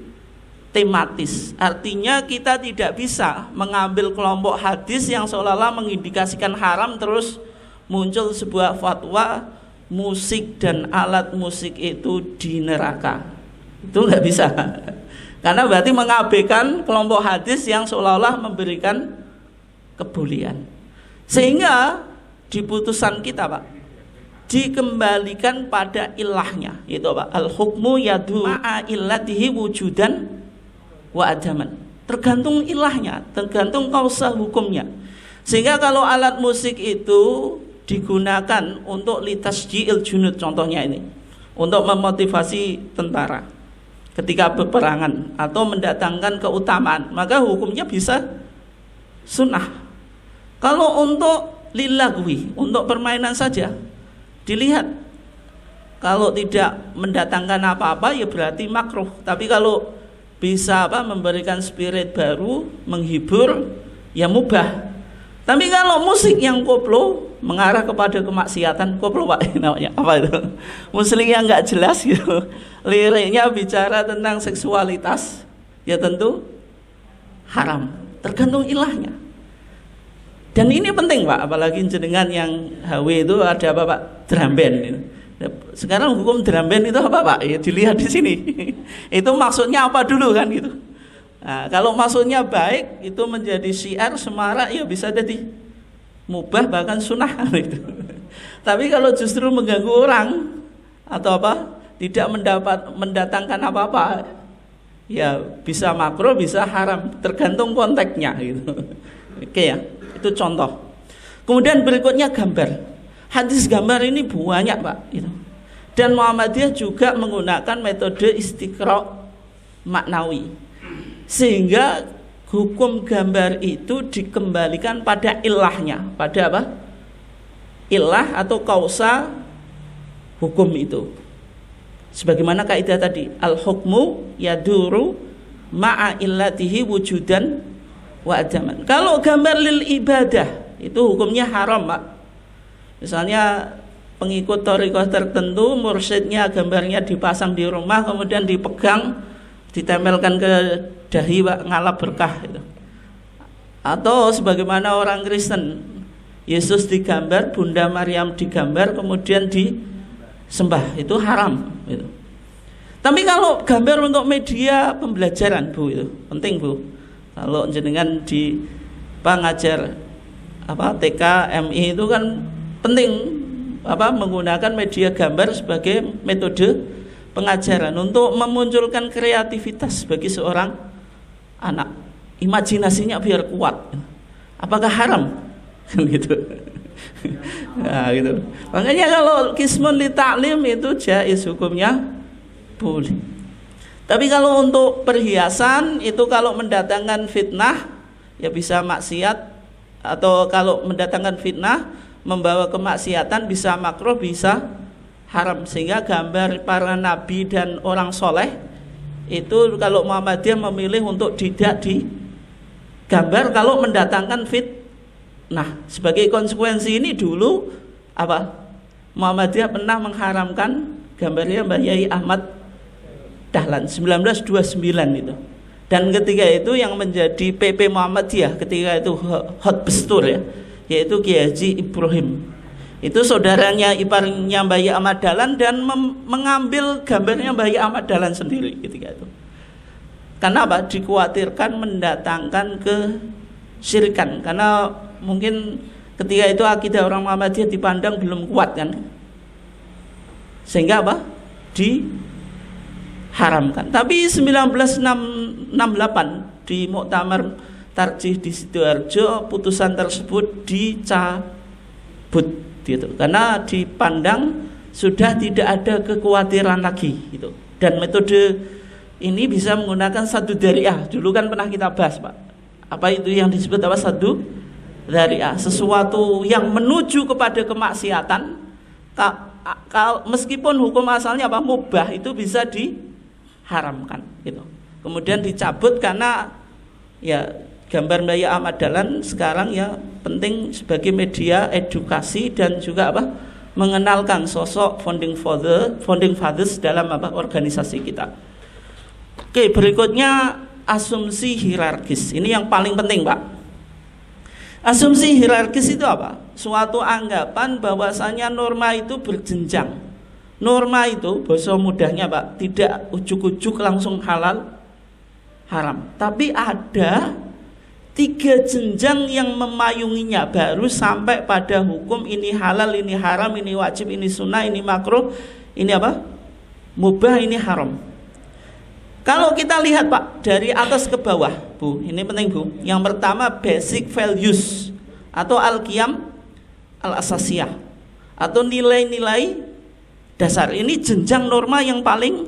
tematis. Artinya kita tidak bisa mengambil kelompok hadis yang seolah-olah mengindikasikan haram terus muncul sebuah fatwa musik dan alat musik itu di neraka. Itu nggak bisa. Karena berarti mengabaikan kelompok hadis yang seolah-olah memberikan kebolehan. Sehingga di putusan kita, Pak, dikembalikan pada ilahnya, yaitu apa? Al-hukmu yadu ma'a illatihi wujudan wa adaman. Tergantung ilahnya, tergantung kausa hukumnya. Sehingga kalau alat musik itu digunakan untuk litasji'il junud, contohnya ini, untuk memotivasi tentara ketika peperangan atau mendatangkan keutamaan, maka hukumnya bisa sunnah. Kalau untuk lilagwi, untuk permainan saja, dilihat. Kalau tidak mendatangkan apa-apa ya berarti makruh. Tapi kalau bisa memberikan spirit baru, menghibur, ya mubah. Tapi kalau musik yang koplo mengarah kepada kemaksiatan, koplo Pak namanya apa itu? Musik yang nggak jelas gitu. Liriknya bicara tentang seksualitas, ya tentu haram. Tergantung ilahnya. Dan ini penting Pak, apalagi jenengan yang HW itu ada apa Pak? Drum band gitu. Sekarang hukum drum band itu apa Pak? Ya dilihat di sini. Itu maksudnya apa dulu kan gitu. Nah, kalau maksudnya baik itu menjadi syiar semarak ya bisa jadi mubah bahkan sunnah gitu. Tapi kalau justru mengganggu orang atau apa? Tidak mendatangkan apa-apa, ya bisa makruh bisa haram tergantung konteksnya gitu. Oke ya, itu contoh. Kemudian berikutnya gambar. Hadis gambar ini banyak Pak gitu. Dan Muhammadiyah juga menggunakan metode istiqra' maknawi, sehingga hukum gambar itu dikembalikan pada ilahnya, pada apa? Ilah atau kausa hukum itu. Sebagaimana kaidah tadi, al-hukmu yaduru ma'a illatihi wujudan wa adaman. Kalau gambar lil ibadah itu hukumnya haram Pak. Misalnya pengikut thariqah tertentu, mursyidnya gambarnya dipasang di rumah, kemudian dipegang, ditempelkan ke dahi Pak, ngalap berkah gitu. Atau sebagaimana orang Kristen, Yesus digambar, Bunda Maryam digambar, kemudian disembah, itu haram gitu. Tapi kalau gambar untuk media pembelajaran Bu, itu penting Bu. Kalau jenengan di ngajar TK, MI itu kan penting menggunakan media gambar sebagai metode pengajaran untuk memunculkan kreativitas bagi seorang anak, imajinasinya biar kuat. Apakah haram? Gitu. Nah, gitu. Makanya kalau qismun li ta'lim itu jaiz hukumnya boleh. Tapi kalau untuk perhiasan itu kalau mendatangkan fitnah ya bisa maksiat, atau kalau mendatangkan fitnah membawa kemaksiatan bisa makruh bisa haram. Sehingga gambar para nabi dan orang soleh itu kalau Muhammadiyah memilih untuk tidak digambar kalau mendatangkan fitnah. Sebagai konsekuensi ini dulu Muhammadiyah pernah mengharamkan gambarnya Mbah Yai Ahmad Dahlan 1929 itu. Dan ketika itu yang menjadi PP Muhammadiyah ketika itu hot bestur ya, yaitu Kiai Haji Ibrahim. Itu saudaranya iparnya Mbah Yai Ahmad Dahlan dan mengambil gambarnya Mbah Yai Ahmad Dahlan sendiri ketika itu. Karena apa? Dikhawatirkan mendatangkan kesyirikan. Karena mungkin ketika itu akidah orang Muhammadiyah dipandang belum kuat kan. Sehingga apa? Diharamkan. Tapi 1968 di Muktamar Tarjih di Sidoarjo putusan tersebut dicabut gitu, karena dipandang sudah tidak ada kekhawatiran lagi gitu. Dan metode ini bisa menggunakan sadu dzari'ah. Dulu kan pernah kita bahas Pak, apa itu yang disebut sadu dzari'ah, sesuatu yang menuju kepada kemaksiatan meskipun hukum asalnya mubah itu bisa diharamkan gitu. Kemudian dicabut karena ya gambar Mbah Yai Ahmad Dahlan sekarang ya penting sebagai media edukasi dan juga mengenalkan sosok founding fathers dalam organisasi kita. Oke, berikutnya asumsi hierarkis. Ini yang paling penting Pak. Asumsi hierarkis itu apa? Suatu anggapan bahwasanya norma itu berjenjang. Norma itu bahasa mudahnya Pak, tidak ujuk-ujuk langsung halal haram, tapi ada 3 jenjang yang memayunginya baru sampai pada hukum ini halal, ini haram, ini wajib, ini sunnah, ini makruh, ini mubah, ini haram. Kalau kita lihat Pak dari atas ke bawah Bu, ini penting Bu. Yang pertama basic values atau al-qiyam al-asasiyah atau nilai-nilai dasar. Ini jenjang norma yang paling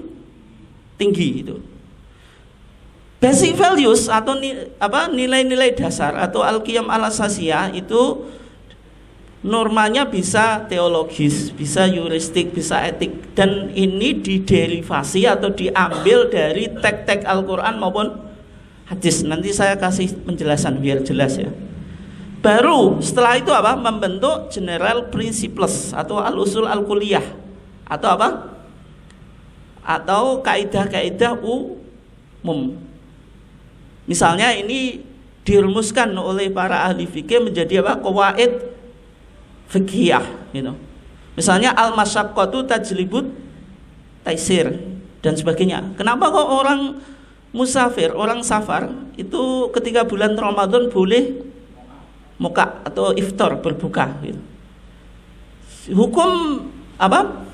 tinggi itu. Basic values atau nilai-nilai dasar atau al-qiyam al-asasiyah itu normanya bisa teologis, bisa yuristik, bisa etik, dan ini diderivasi atau diambil dari teks-teks Al-Quran maupun hadis. Nanti saya kasih penjelasan biar jelas ya. Baru setelah itu apa? Membentuk general principles atau al-usul al-kulliyah atau apa? Atau kaidah-kaidah umum. Misalnya ini dirumuskan oleh para ahli fikih menjadi apa? Qawaid fikih, gitu. Misalnya al-masyaqqatu tajlibut taisir dan sebagainya. Kenapa kok orang musafir, orang safar itu ketika bulan Ramadan boleh muka atau iftar, berbuka, gitu. Hukum apa?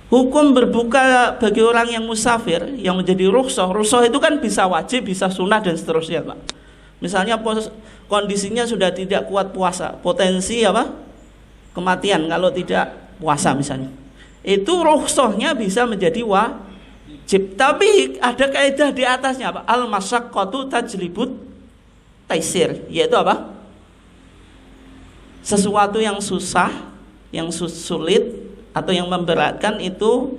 Hukum berbuka bagi orang yang musafir yang menjadi rukhsah. Rukhsah itu kan bisa wajib, bisa sunnah dan seterusnya, Pak. Misalnya kondisinya sudah tidak kuat puasa, potensi apa? Kematian kalau tidak puasa misalnya. Itu rukhsahnya bisa menjadi wajib. Tapi ada kaidah di atasnya, apa? Al-masyaqqatu tajlibut taisir, yaitu apa? Sesuatu yang susah, yang sulit atau yang memberatkan itu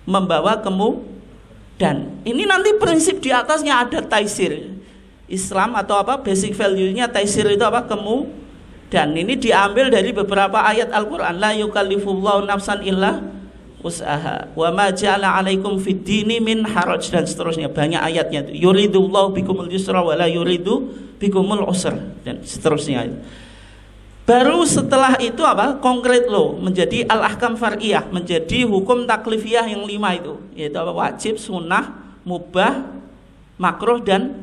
membawa kemudahan. Ini nanti prinsip di atasnya ada taisir. Islam atau apa basic value-nya taisir itu apa? Kemudahan. Ini diambil dari beberapa ayat Al-Qur'an. La yukallifullahu nafsan illa wus'aha wa ma ja'ala 'alaikum fid dini min haraj dan seterusnya. Banyak ayatnya itu. Yuridullahu bikumul yusra wa la yuridu bikumul usra dan seterusnya. Baru setelah itu apa? Konkret law menjadi al-ahkam far'iyah, menjadi hukum taklifiyah yang 5 itu, yaitu apa? Wajib, sunnah, mubah, makruh dan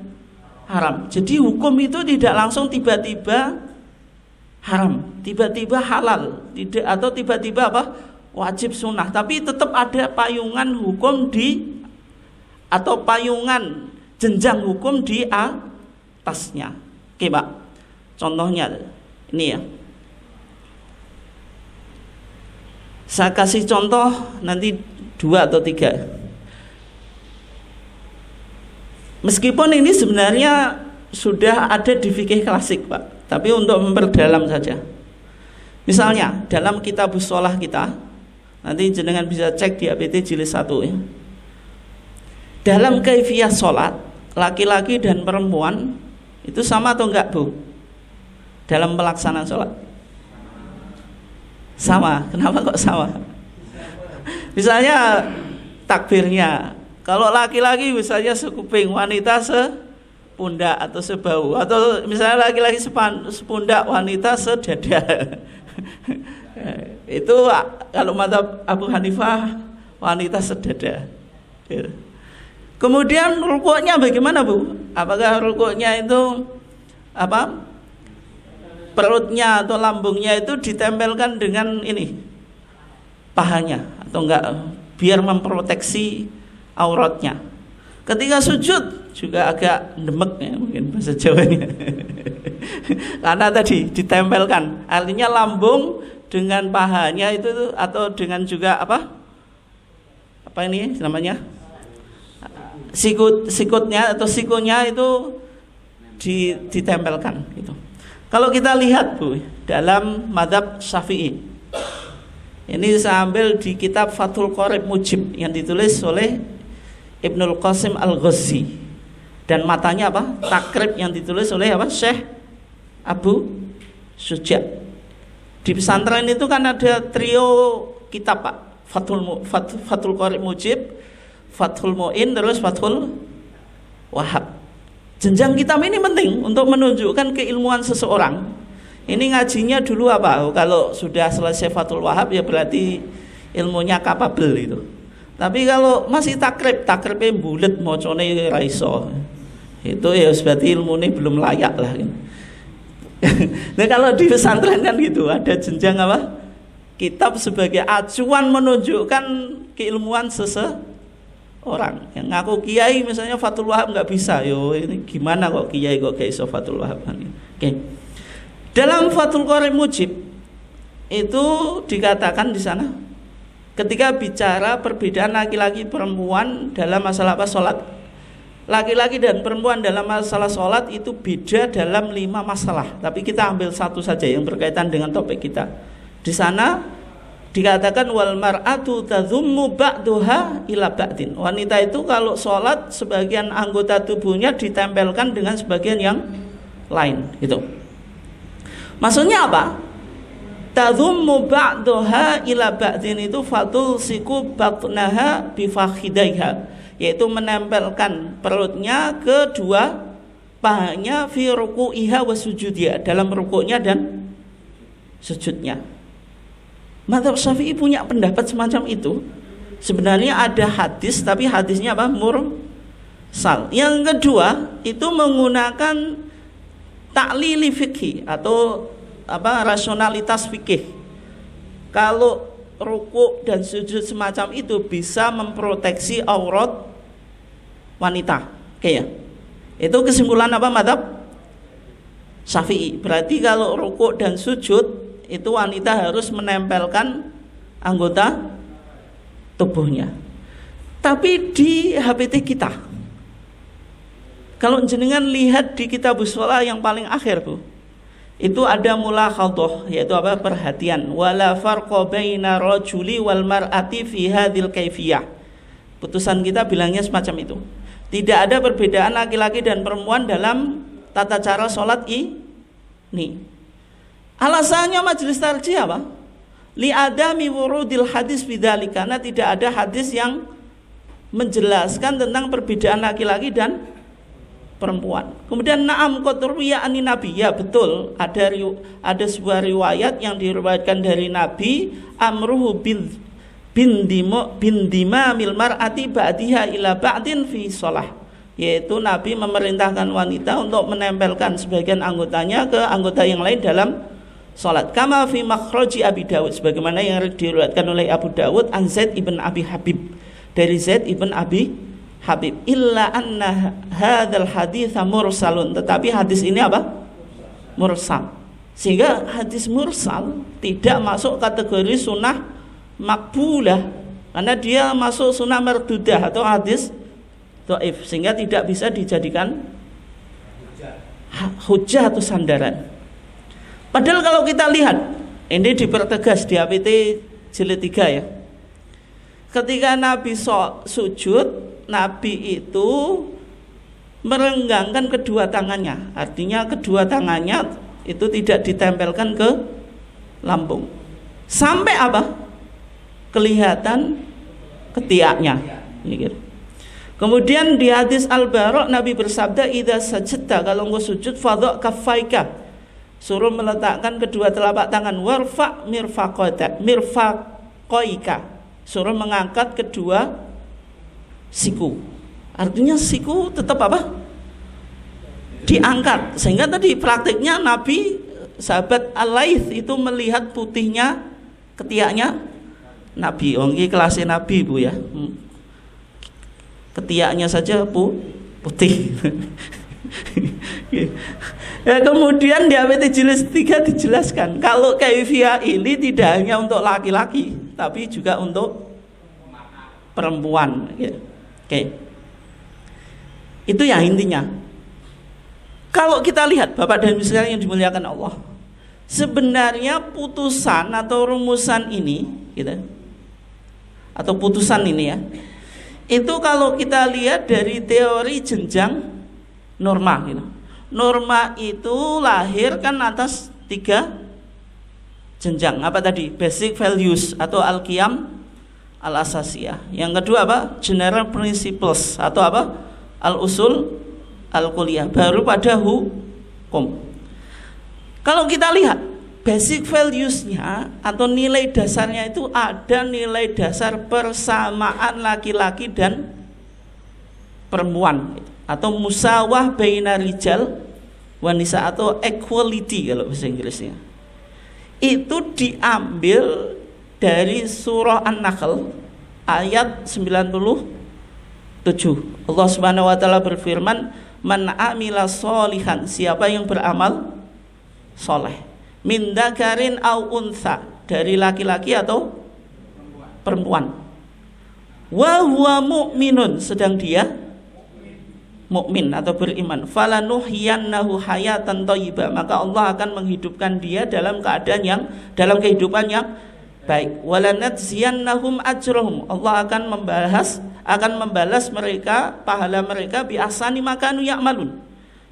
haram. Jadi hukum itu tidak langsung tiba-tiba haram, tiba-tiba halal, tidak, atau tiba-tiba apa? Wajib, sunnah, tapi tetap ada payungan hukum di atau payungan jenjang hukum di atasnya. Oke, Pak. Contohnya ini ya. Saya kasih contoh nanti 2 atau 3. Meskipun ini sebenarnya sudah ada di fikih klasik, Pak, tapi untuk memperdalam saja. Misalnya dalam kitabus shalah kita, nanti jenengan bisa cek di APT jilid 1 ya. Dalam kaifiyah sholat, laki-laki dan perempuan itu sama atau enggak, Bu? Dalam pelaksanaan sholat sama. Kenapa kok sama? Misalnya takbirnya, kalau laki-laki misalnya sekuping, wanita sepundak atau sebahu, atau misalnya laki-laki sepundak, wanita sedada. Itu kalau madzhab Abu Hanifah, wanita sedada. Kemudian rukuknya bagaimana, Bu? Apakah rukuknya itu apa? Perutnya atau lambungnya itu ditempelkan dengan ini pahanya atau enggak, biar memproteksi auratnya. Ketika sujud juga agak demek ya, mungkin bahasa Jawanya. Karena tadi ditempelkan, artinya lambung dengan pahanya itu atau dengan juga apa ini namanya sikutnya atau sikunya itu ditempelkan gitu. Kalau kita lihat, Bu, dalam madzhab Syafi'i, ini saya ambil di kitab Fathul Qorib Mujib yang ditulis oleh Ibnul Qasim Al-Ghazi, dan matanya apa? Takrib yang ditulis oleh apa? Syekh Abu Suja. Di pesantren itu kan ada trio kitab, Pak. Fathul Qorib Mujib, Fathul Mu'in, terus Fathul Wahab. Jenjang kitab ini penting untuk menunjukkan keilmuan seseorang. Ini ngajinya dulu apa? Kalau sudah selesai Fathul Wahab ya berarti ilmunya kapabel itu. Tapi kalau masih takribnya bulet mocone ra iso. Itu ya berarti ilmunya belum layak lah. Nah kalau di pesantren kan gitu, ada jenjang apa? Kitab sebagai acuan menunjukkan keilmuan seseorang. Yang ngaku kiai misalnya Fathul Wahab nggak bisa, yo ini gimana kok kiai kok gak iso Fathul Wahab. Oke. Dalam Fathul Qorib Mujib itu dikatakan di sana ketika bicara perbedaan laki-laki perempuan dalam masalah apa? Sholat. Laki-laki dan perempuan dalam masalah sholat itu beda dalam 5 masalah. Tapi kita ambil satu saja yang berkaitan dengan topik kita. Di sana dikatakan wal mar'atu tadhummu ba'daha ila ba'din. Wanita itu kalau sholat sebagian anggota tubuhnya ditempelkan dengan sebagian yang lain, gitu. Maksudnya apa? Tadhummu ba'daha ila ba'din itu fatul siku batnaha bifakhidaiha, yaitu menempelkan perutnya ke dua pahanya fi ruku'iha wa sujudiha, dalam rukuknya dan sujudnya. Mazhab Syafi'i punya pendapat semacam itu. Sebenarnya ada hadis, tapi hadisnya apa? Mursal. Yang kedua itu menggunakan taklili fikih atau apa? Rasionalitas fikih. Kalau rukuk dan sujud semacam itu bisa memproteksi aurat wanita. Oke ya. Itu kesimpulan apa mazhab Syafi'i. Berarti kalau rukuk dan sujud itu wanita harus menempelkan anggota tubuhnya. Tapi di HPT kita, kalau jenengan lihat di kitabus shalah yang paling akhir, Bu, itu ada mulakhadah, yaitu apa? Perhatian. Wala farqa baina rajuli wal mar'ati fi hadhil kaifiyah. Putusan kita bilangnya semacam itu. Tidak ada perbedaan laki-laki dan perempuan dalam tata cara sholat ini. Alasannya majelis tarjih apa? Li adami wurudil hadis bidzalik, karena tidak ada hadis yang menjelaskan tentang perbedaan laki-laki dan perempuan. Kemudian na'am qad ruwiya anin nabi, ya betul, ada sebuah riwayat yang diriwayatkan dari Nabi, amruhu bindimamil mar'ati ba'diha ila ba'din fi shalah, yaitu Nabi memerintahkan wanita untuk menempelkan sebagian anggotanya ke anggota yang lain dalam salat. Kama fi makhraji Abi Dawud, sebagaimana yang diriwayatkan oleh Abu Dawud an Zaid ibn Abi Habib, dari Zaid ibn Abi Habib. Illa anna hadzal hadits mursalun, tetapi hadis ini apa? Mursal. Sehingga hadis mursal tidak masuk kategori sunnah makbulah, karena dia masuk sunnah mardudah atau hadis dhaif, sehingga tidak bisa dijadikan hujjah atau sandaran. Padahal kalau kita lihat, ini dipertegas di HPT jilid 3 ya. Ketika Nabi sujud, Nabi itu merenggangkan kedua tangannya. Artinya kedua tangannya itu tidak ditempelkan ke lambung. Sampai apa? Kelihatan ketiaknya. Kemudian di hadis Al-Bara' Nabi bersabda, idza sajadta, kalau engkau sujud, fadha kaffaika, suruh meletakkan kedua telapak tangan, warfa mirfaqaika, suruh mengangkat kedua siku. Artinya siku tetap apa? Diangkat. Sehingga tadi praktiknya Nabi, sahabat Al-Laits itu melihat putihnya ketiaknya Nabi. Ini kelasnya Nabi, Bu ya. Ketiaknya saja putih. Ya, kemudian di HPT jilid 3 dijelaskan kalau kaifiyah ini tidak hanya untuk laki-laki tapi juga untuk perempuan ya. Oke. Itu yang intinya. Kalau kita lihat Bapak dan Ibu sekalian yang dimuliakan Allah, sebenarnya putusan atau rumusan ini gitu, atau putusan ini ya, itu kalau kita lihat dari teori jenjang norma gitu. Norma itu lahir kan atas 3 jenjang. Apa tadi? Basic values atau al-qiyam al-asasiyah. Yang kedua apa? General principles atau apa? Al-usul al-kulliyah. Baru pada hukum. Kalau kita lihat basic values-nya atau nilai dasarnya itu ada nilai dasar persamaan laki-laki dan perempuan, atau musawah baina rijal wanisa atau equality kalau bahasa Inggrisnya. Itu diambil dari surah An-Nahl ayat 97. Allah Subhanahu wa taala berfirman, "Man amila sholihan", siapa yang beramal soleh, min dzakarin au untha, dari laki-laki atau perempuan, wa huwa mu'minun, sedang dia mukmin atau beriman, falanuhyiyannahu hayatan thayyibah, maka Allah akan menghidupkan dia dalam kehidupan yang baik. Walanadziyannahum ajrahum, Allah akan membalas mereka, pahala mereka, bi ahsani ma kanu ya'malun,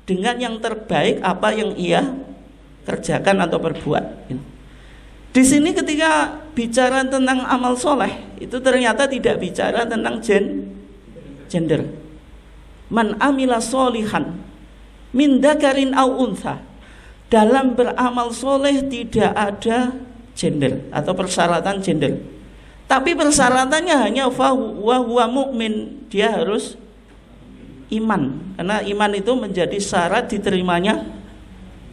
dengan yang terbaik apa yang ia kerjakan atau perbuat. Di sini ketika bicara tentang amal soleh itu ternyata tidak bicara tentang gender. Man amila solihan min dzakarin au untha, dalam beramal soleh tidak ada gender atau persyaratan gender, tapi persyaratannya hanya huwa mu'min, dia harus iman, karena iman itu menjadi syarat diterimanya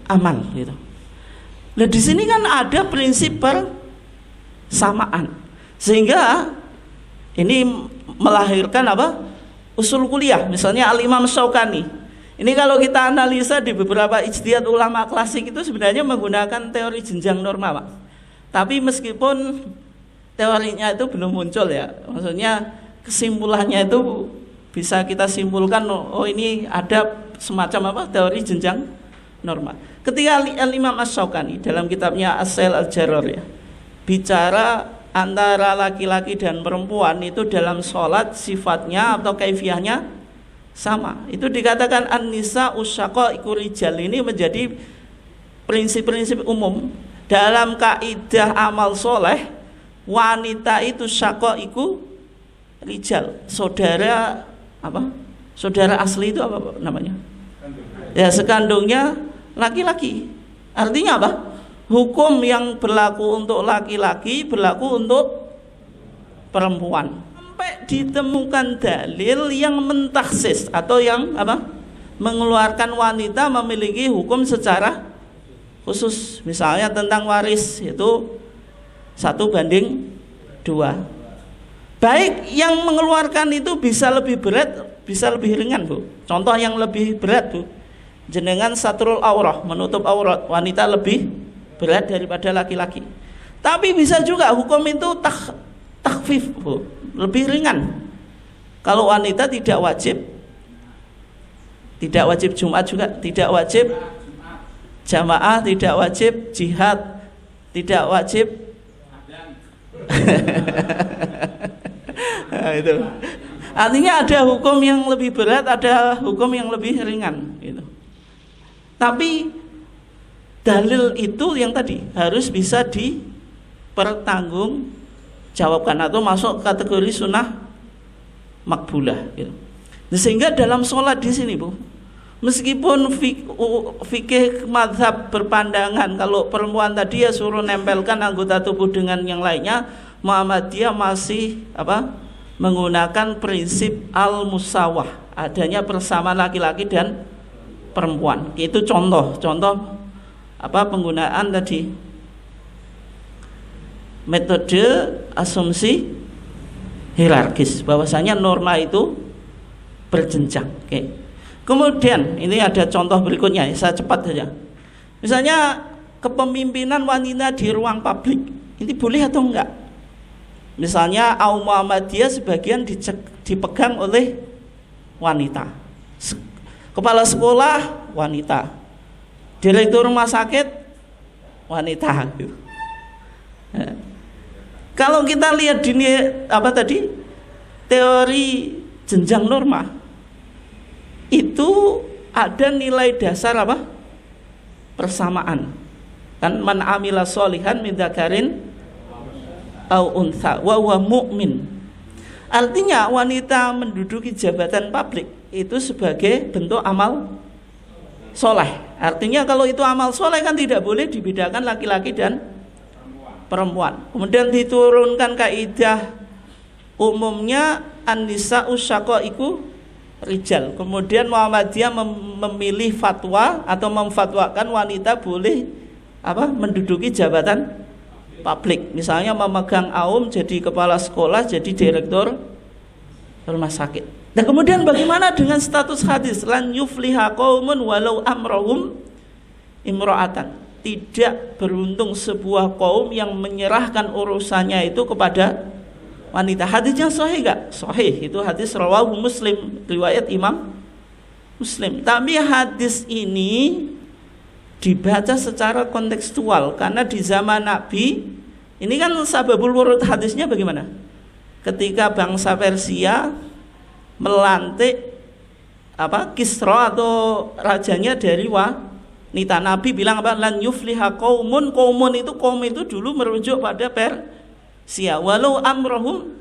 amal gitu. Nah di sini kan ada prinsip persamaan, sehingga ini melahirkan apa? Usul kuliah. Misalnya Al-Imam Syaukani. Ini kalau kita analisa di beberapa ijtihad ulama klasik itu sebenarnya menggunakan teori jenjang norma, Pak. Tapi meskipun teorinya itu belum muncul ya, maksudnya kesimpulannya itu bisa kita simpulkan, oh ini ada semacam apa? Teori jenjang norma. Ketika Al-Imam Asy-Syaukani dalam kitabnya As-Sail Al-Jarrar ya, bicara antara laki-laki dan perempuan itu dalam sholat sifatnya atau kaifiyahnya sama. Itu dikatakan an-nisa usyaqaiqu rijal, ini menjadi prinsip-prinsip umum dalam kaidah amal soleh. Wanita itu syaqaiqu rijal, saudara apa? Saudara asli itu apa namanya? Ya sekandungnya laki-laki. Artinya apa? Hukum yang berlaku untuk laki-laki berlaku untuk perempuan. Sampai ditemukan dalil yang mentaksis atau yang apa? Mengeluarkan wanita memiliki hukum secara khusus. Misalnya tentang waris itu 1:2. Baik yang mengeluarkan itu bisa lebih berat, bisa lebih ringan, Bu. Contoh yang lebih berat, Bu, jenengan satrul aurah, menutup aurat, wanita lebih berat daripada laki-laki. Tapi bisa juga hukum itu takhfif, Bu, lebih ringan. Kalau wanita tidak wajib Jumat juga, tidak wajib jamaah, tidak wajib jihad, tidak wajib nah, itu. Artinya ada hukum yang lebih berat, ada hukum yang lebih ringan gitu. Tapi dalil itu yang tadi harus bisa dipertanggungjawabkan atau masuk kategori sunnah makbulah gitu. Sehingga dalam sholat di sini, Bu, meskipun fikih mazhab berpandangan kalau perempuan tadi ya suruh nempelkan anggota tubuh dengan yang lainnya, Muhammadiyah masih apa? Menggunakan prinsip al-musawah, adanya persamaan laki-laki dan perempuan. Itu contoh apa penggunaan tadi metode asumsi hierarkis, bahwasanya norma itu berjenjang. Oke. Kemudian ini ada contoh berikutnya, saya cepat saja. Misalnya kepemimpinan wanita di ruang publik, ini boleh atau enggak? Misalnya Aum Muhammadiyah sebagian dipegang oleh wanita, kepala sekolah wanita, direktur rumah sakit wanita gitu. Nah, kalau kita lihat di apa tadi teori jenjang norma itu ada nilai dasar apa? Persamaan. Kan man amila sholihan min dzakarin au untha wa huwa mu'min. Artinya wanita menduduki jabatan publik itu sebagai bentuk amal soleh. Artinya kalau itu amal soleh kan tidak boleh dibedakan laki-laki dan perempuan. Kemudian diturunkan kaidah umumnya an-nisa'u syaqaiqu rijal. Kemudian Muhammadiyah memilih fatwa atau memfatwakan wanita boleh apa? Menduduki jabatan publik. Misalnya memegang aum, jadi kepala sekolah, jadi direktur rumah sakit. Nah kemudian bagaimana dengan status hadis lan yufliha qaumun walau amrohum imra'atan, tidak beruntung sebuah kaum yang menyerahkan urusannya itu kepada wanita. Hadisnya sahih enggak? Sahih. Itu hadis rawahu Muslim, riwayat Imam Muslim. Tapi hadis ini dibaca secara kontekstual karena di zaman Nabi ini kan sababul wurud hadisnya bagaimana? Ketika bangsa Persia melantik Kisra atau rajanya dari wanita, Nabi bilang lan yufliha qaumun. Qaumun itu kaum itu dulu merujuk pada Persia, walau amrohum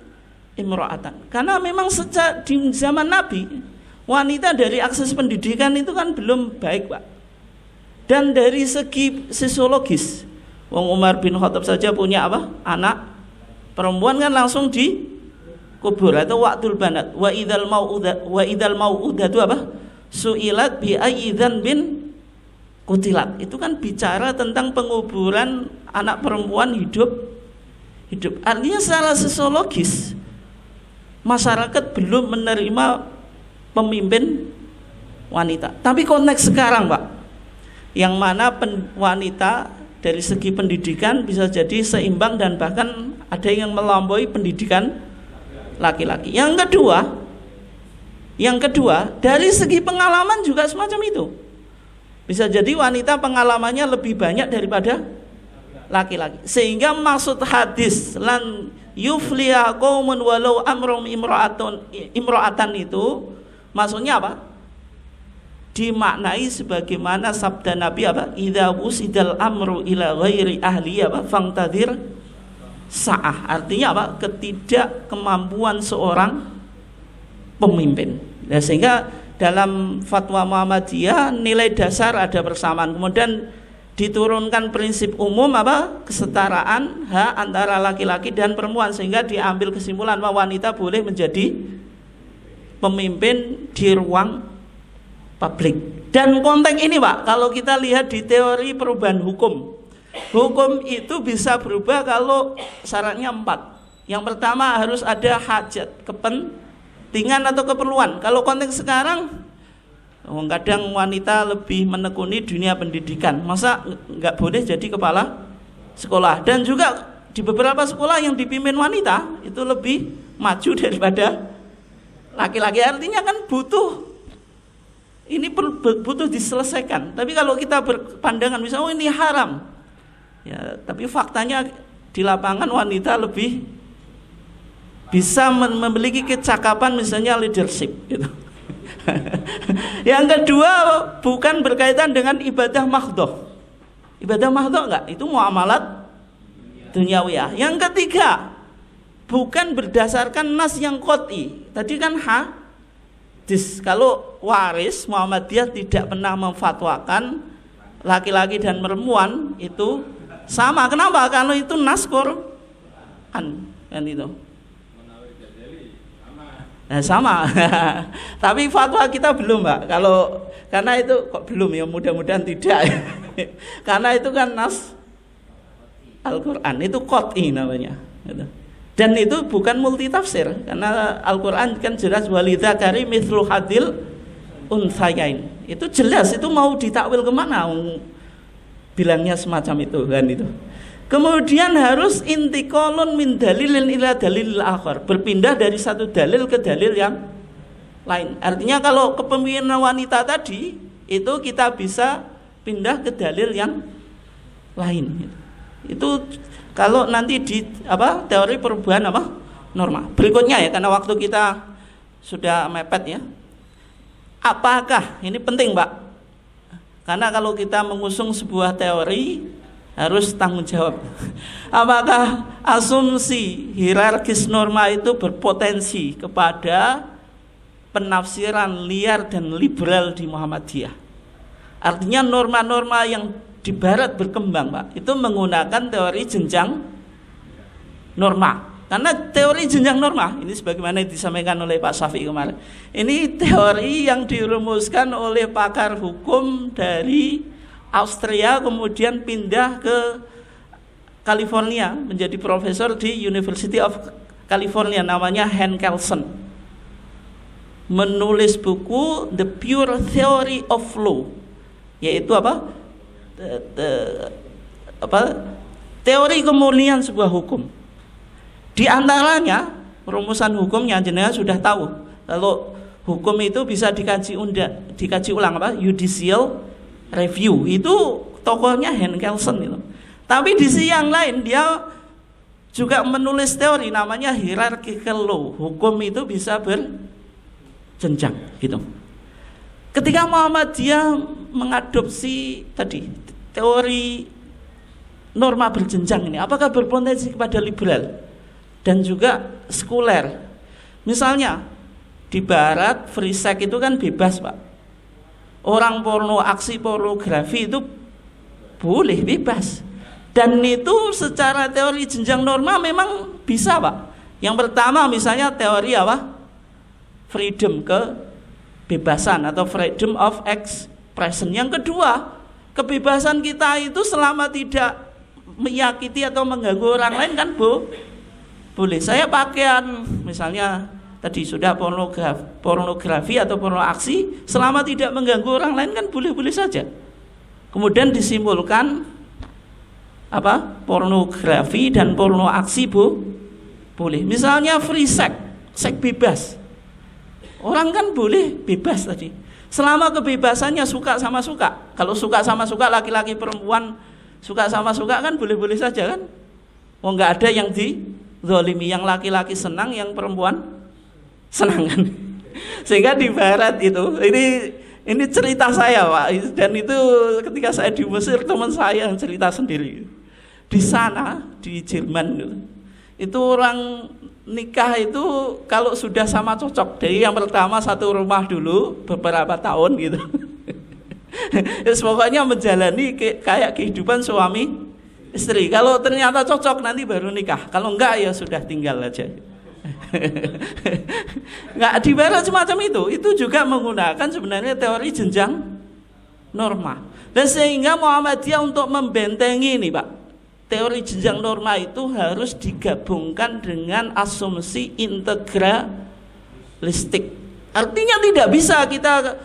imra'atan. Karena memang sejak di zaman Nabi wanita dari akses pendidikan itu kan belum baik, Pak. Dan dari segi sosiologis, Wong Umar bin Khattab saja punya anak perempuan kan langsung dikubur atau waktul banat. Wa idal mau'udah itu su'ilat bi ayyi dzanbin qutilat. Itu kan bicara tentang penguburan anak perempuan hidup. Artinya secara sosiologis masyarakat belum menerima pemimpin wanita. Tapi konteks sekarang, Pak, yang mana wanita dari segi pendidikan bisa jadi seimbang dan bahkan ada yang melampaui pendidikan laki-laki. Yang kedua, dari segi pengalaman juga semacam itu. Bisa jadi wanita pengalamannya lebih banyak daripada laki-laki. Sehingga maksud hadis lan yufliha qaumun walau amrum imra'atan itu maksudnya apa? Dimaknai sebagaimana sabda Nabi idza wusidal amru ila ghairi ahli fangtadir sa'ah. Artinya ketidakkemampuan seorang pemimpin. Nah, sehingga dalam fatwa Muhammadiyah nilai dasar ada persamaan. Kemudian diturunkan prinsip umum kesetaraan hak antara laki-laki dan perempuan, sehingga diambil kesimpulan bahwa wanita boleh menjadi pemimpin di ruang publik. Dan konteks ini, Pak, kalau kita lihat di teori perubahan hukum itu bisa berubah kalau syaratnya 4. Yang pertama harus ada hajat, kepentingan atau keperluan. Kalau konteks sekarang kadang wanita lebih menekuni dunia pendidikan, masa nggak boleh jadi kepala sekolah? Dan juga di beberapa sekolah yang dipimpin wanita itu lebih maju daripada laki-laki. Artinya kan butuh diselesaikan. Tapi kalau kita berpandangan misalnya ini haram, ya, tapi faktanya di lapangan wanita lebih bisa memiliki kecakapan misalnya leadership gitu. Yang kedua bukan berkaitan dengan ibadah mahdhah. Ibadah mahdhah enggak, itu muamalat duniawiyah. Yang ketiga bukan berdasarkan nas yang qot'i. Tadi kan hadis, kalau waris Muhammadiyah tidak pernah memfatwakan laki-laki dan perempuan itu sama. Kenapa? Kalau itu nas Quran kan itu. Nah, sama. Tapi fatwa kita belum, Mbak. Karena itu kok belum ya, mudah-mudahan tidak. Karena itu kan nas Al-Qur'an, itu qot'i namanya gitu. Dan itu bukan multi tafsir, karena Al-Qur'an kan jelas walidzakari mithlu hadil unthayain. Itu jelas, itu mau ditakwil kemana bilangnya semacam itu kan itu. Kemudian harus intiqalun min dalilin ila dalil akhar, berpindah dari satu dalil ke dalil yang lain. Artinya kalau kepemimpinan wanita tadi itu kita bisa pindah ke dalil yang lain. Itu kalau nanti di teori perubahan norma. Berikutnya ya, karena waktu kita sudah mepet ya. Apakah ini penting, Pak? Karena kalau kita mengusung sebuah teori harus tanggung jawab. Apakah asumsi hierarkis norma itu berpotensi kepada penafsiran liar dan liberal di Muhammadiyah? Artinya norma-norma yang di barat berkembang, Pak, itu menggunakan teori jenjang norma. Karena teori jenjang norma ini sebagaimana disampaikan oleh Pak Syafi'i kemarin, ini teori yang dirumuskan oleh pakar hukum dari Austria, kemudian pindah ke California menjadi profesor di University of California, namanya Hans Kelsen. Menulis buku The Pure Theory of Law, yaitu teori kemurnian sebuah hukum. Di antaranya rumusan hukumnya jenengan sudah tahu. Kalau hukum itu bisa dikaji ulang apa? Judicial review. Itu tokohnya Hans Kelsen itu. Tapi di sisi yang lain dia juga menulis teori namanya hierarchical law. Hukum itu bisa berjenjang gitu. Ketika Muhammadiyah mengadopsi tadi teori norma berjenjang ini, apakah berpotensi kepada liberal dan juga sekuler? Misalnya di barat free sex itu kan bebas, Pak. Orang aksi pornografi itu boleh bebas. Dan itu secara teori jenjang norma memang bisa, Pak. Yang pertama misalnya teori apa? Freedom, kebebasan atau freedom of expression. Yang kedua, kebebasan kita itu selama tidak menyakiti atau mengganggu orang lain kan boleh. Saya pakaian misalnya tadi sudah pornografi atau porno aksi selama tidak mengganggu orang lain kan boleh-boleh saja. Kemudian disimpulkan apa? Pornografi dan porno aksi boleh. Misalnya free sex, seks bebas. Orang kan boleh bebas tadi. Selama kebebasannya suka sama suka. Kalau suka sama suka, laki-laki perempuan suka sama suka kan boleh-boleh saja kan. Oh, nggak ada yang dizolimi, yang laki-laki senang, yang perempuan senang kan. Sehingga di barat itu ini cerita saya, Pak. Dan itu ketika saya di Mesir, teman saya yang cerita sendiri. Di sana di Jerman itu orang nikah itu kalau sudah sama cocok. Jadi yang pertama satu rumah dulu beberapa tahun gitu. Pokoknya menjalani kayak kehidupan suami istri. Kalau ternyata cocok nanti baru nikah. Kalau enggak ya sudah tinggal aja. Nggak di barat semacam itu juga menggunakan sebenarnya teori jenjang norma. Dan sehingga Muhammadiyah untuk membentengi ini, Pak, teori jenjang norma itu harus digabungkan dengan asumsi integralistik. Artinya tidak bisa kita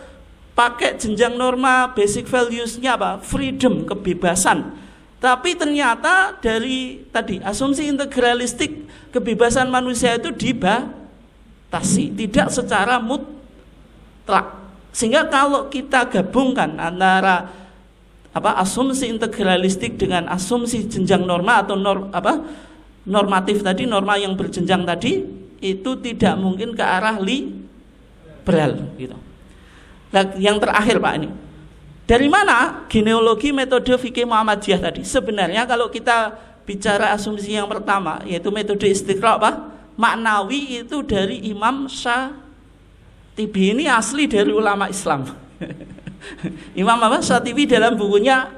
pakai jenjang norma basic values-nya apa? Freedom, kebebasan. Tapi ternyata dari tadi asumsi integralistik kebebasan manusia itu dibatasi, tidak secara mutlak. Sehingga kalau kita gabungkan antara asumsi integralistik dengan asumsi jenjang norma atau normatif tadi, norma yang berjenjang tadi, itu tidak mungkin ke arah liberal gitu. Nah, yang terakhir, Pak, ini dari mana genealogi metode fikih Muhammadiyah tadi? Sebenarnya kalau kita bicara asumsi yang pertama, yaitu metode istiqra' maknawi, itu dari Imam Syatibi. Ini asli dari ulama Islam. Imam Syatibi dalam bukunya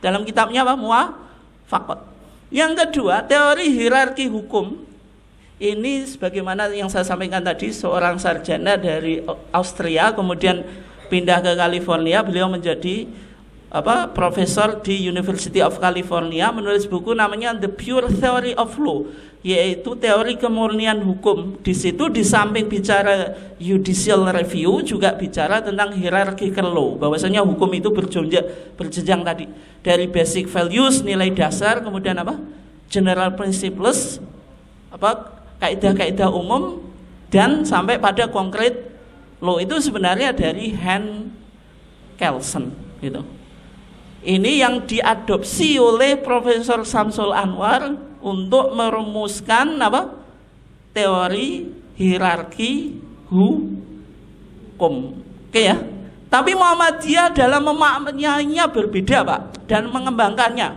dalam kitabnya Muwafaqat. Yang kedua, teori hierarki hukum. Ini sebagaimana yang saya sampaikan tadi, seorang sarjana dari Austria kemudian pindah ke California. Beliau menjadi profesor di University of California, menulis buku namanya The Pure Theory of Law, yaitu teori kemurnian hukum. Di situ di samping bicara judicial review juga bicara tentang hierarchical law, bahwasanya hukum itu berjenjang tadi, dari basic values, nilai dasar, kemudian general principles, kaidah-kaidah umum, dan sampai pada concrete law. Itu sebenarnya dari Hans Kelsen gitu. Ini yang diadopsi oleh Profesor Syamsul Anwar untuk merumuskan teori hierarki hukum. Oke ya. Tapi Muhammadiyah dalam memaknainya berbeda, Pak, dan mengembangkannya.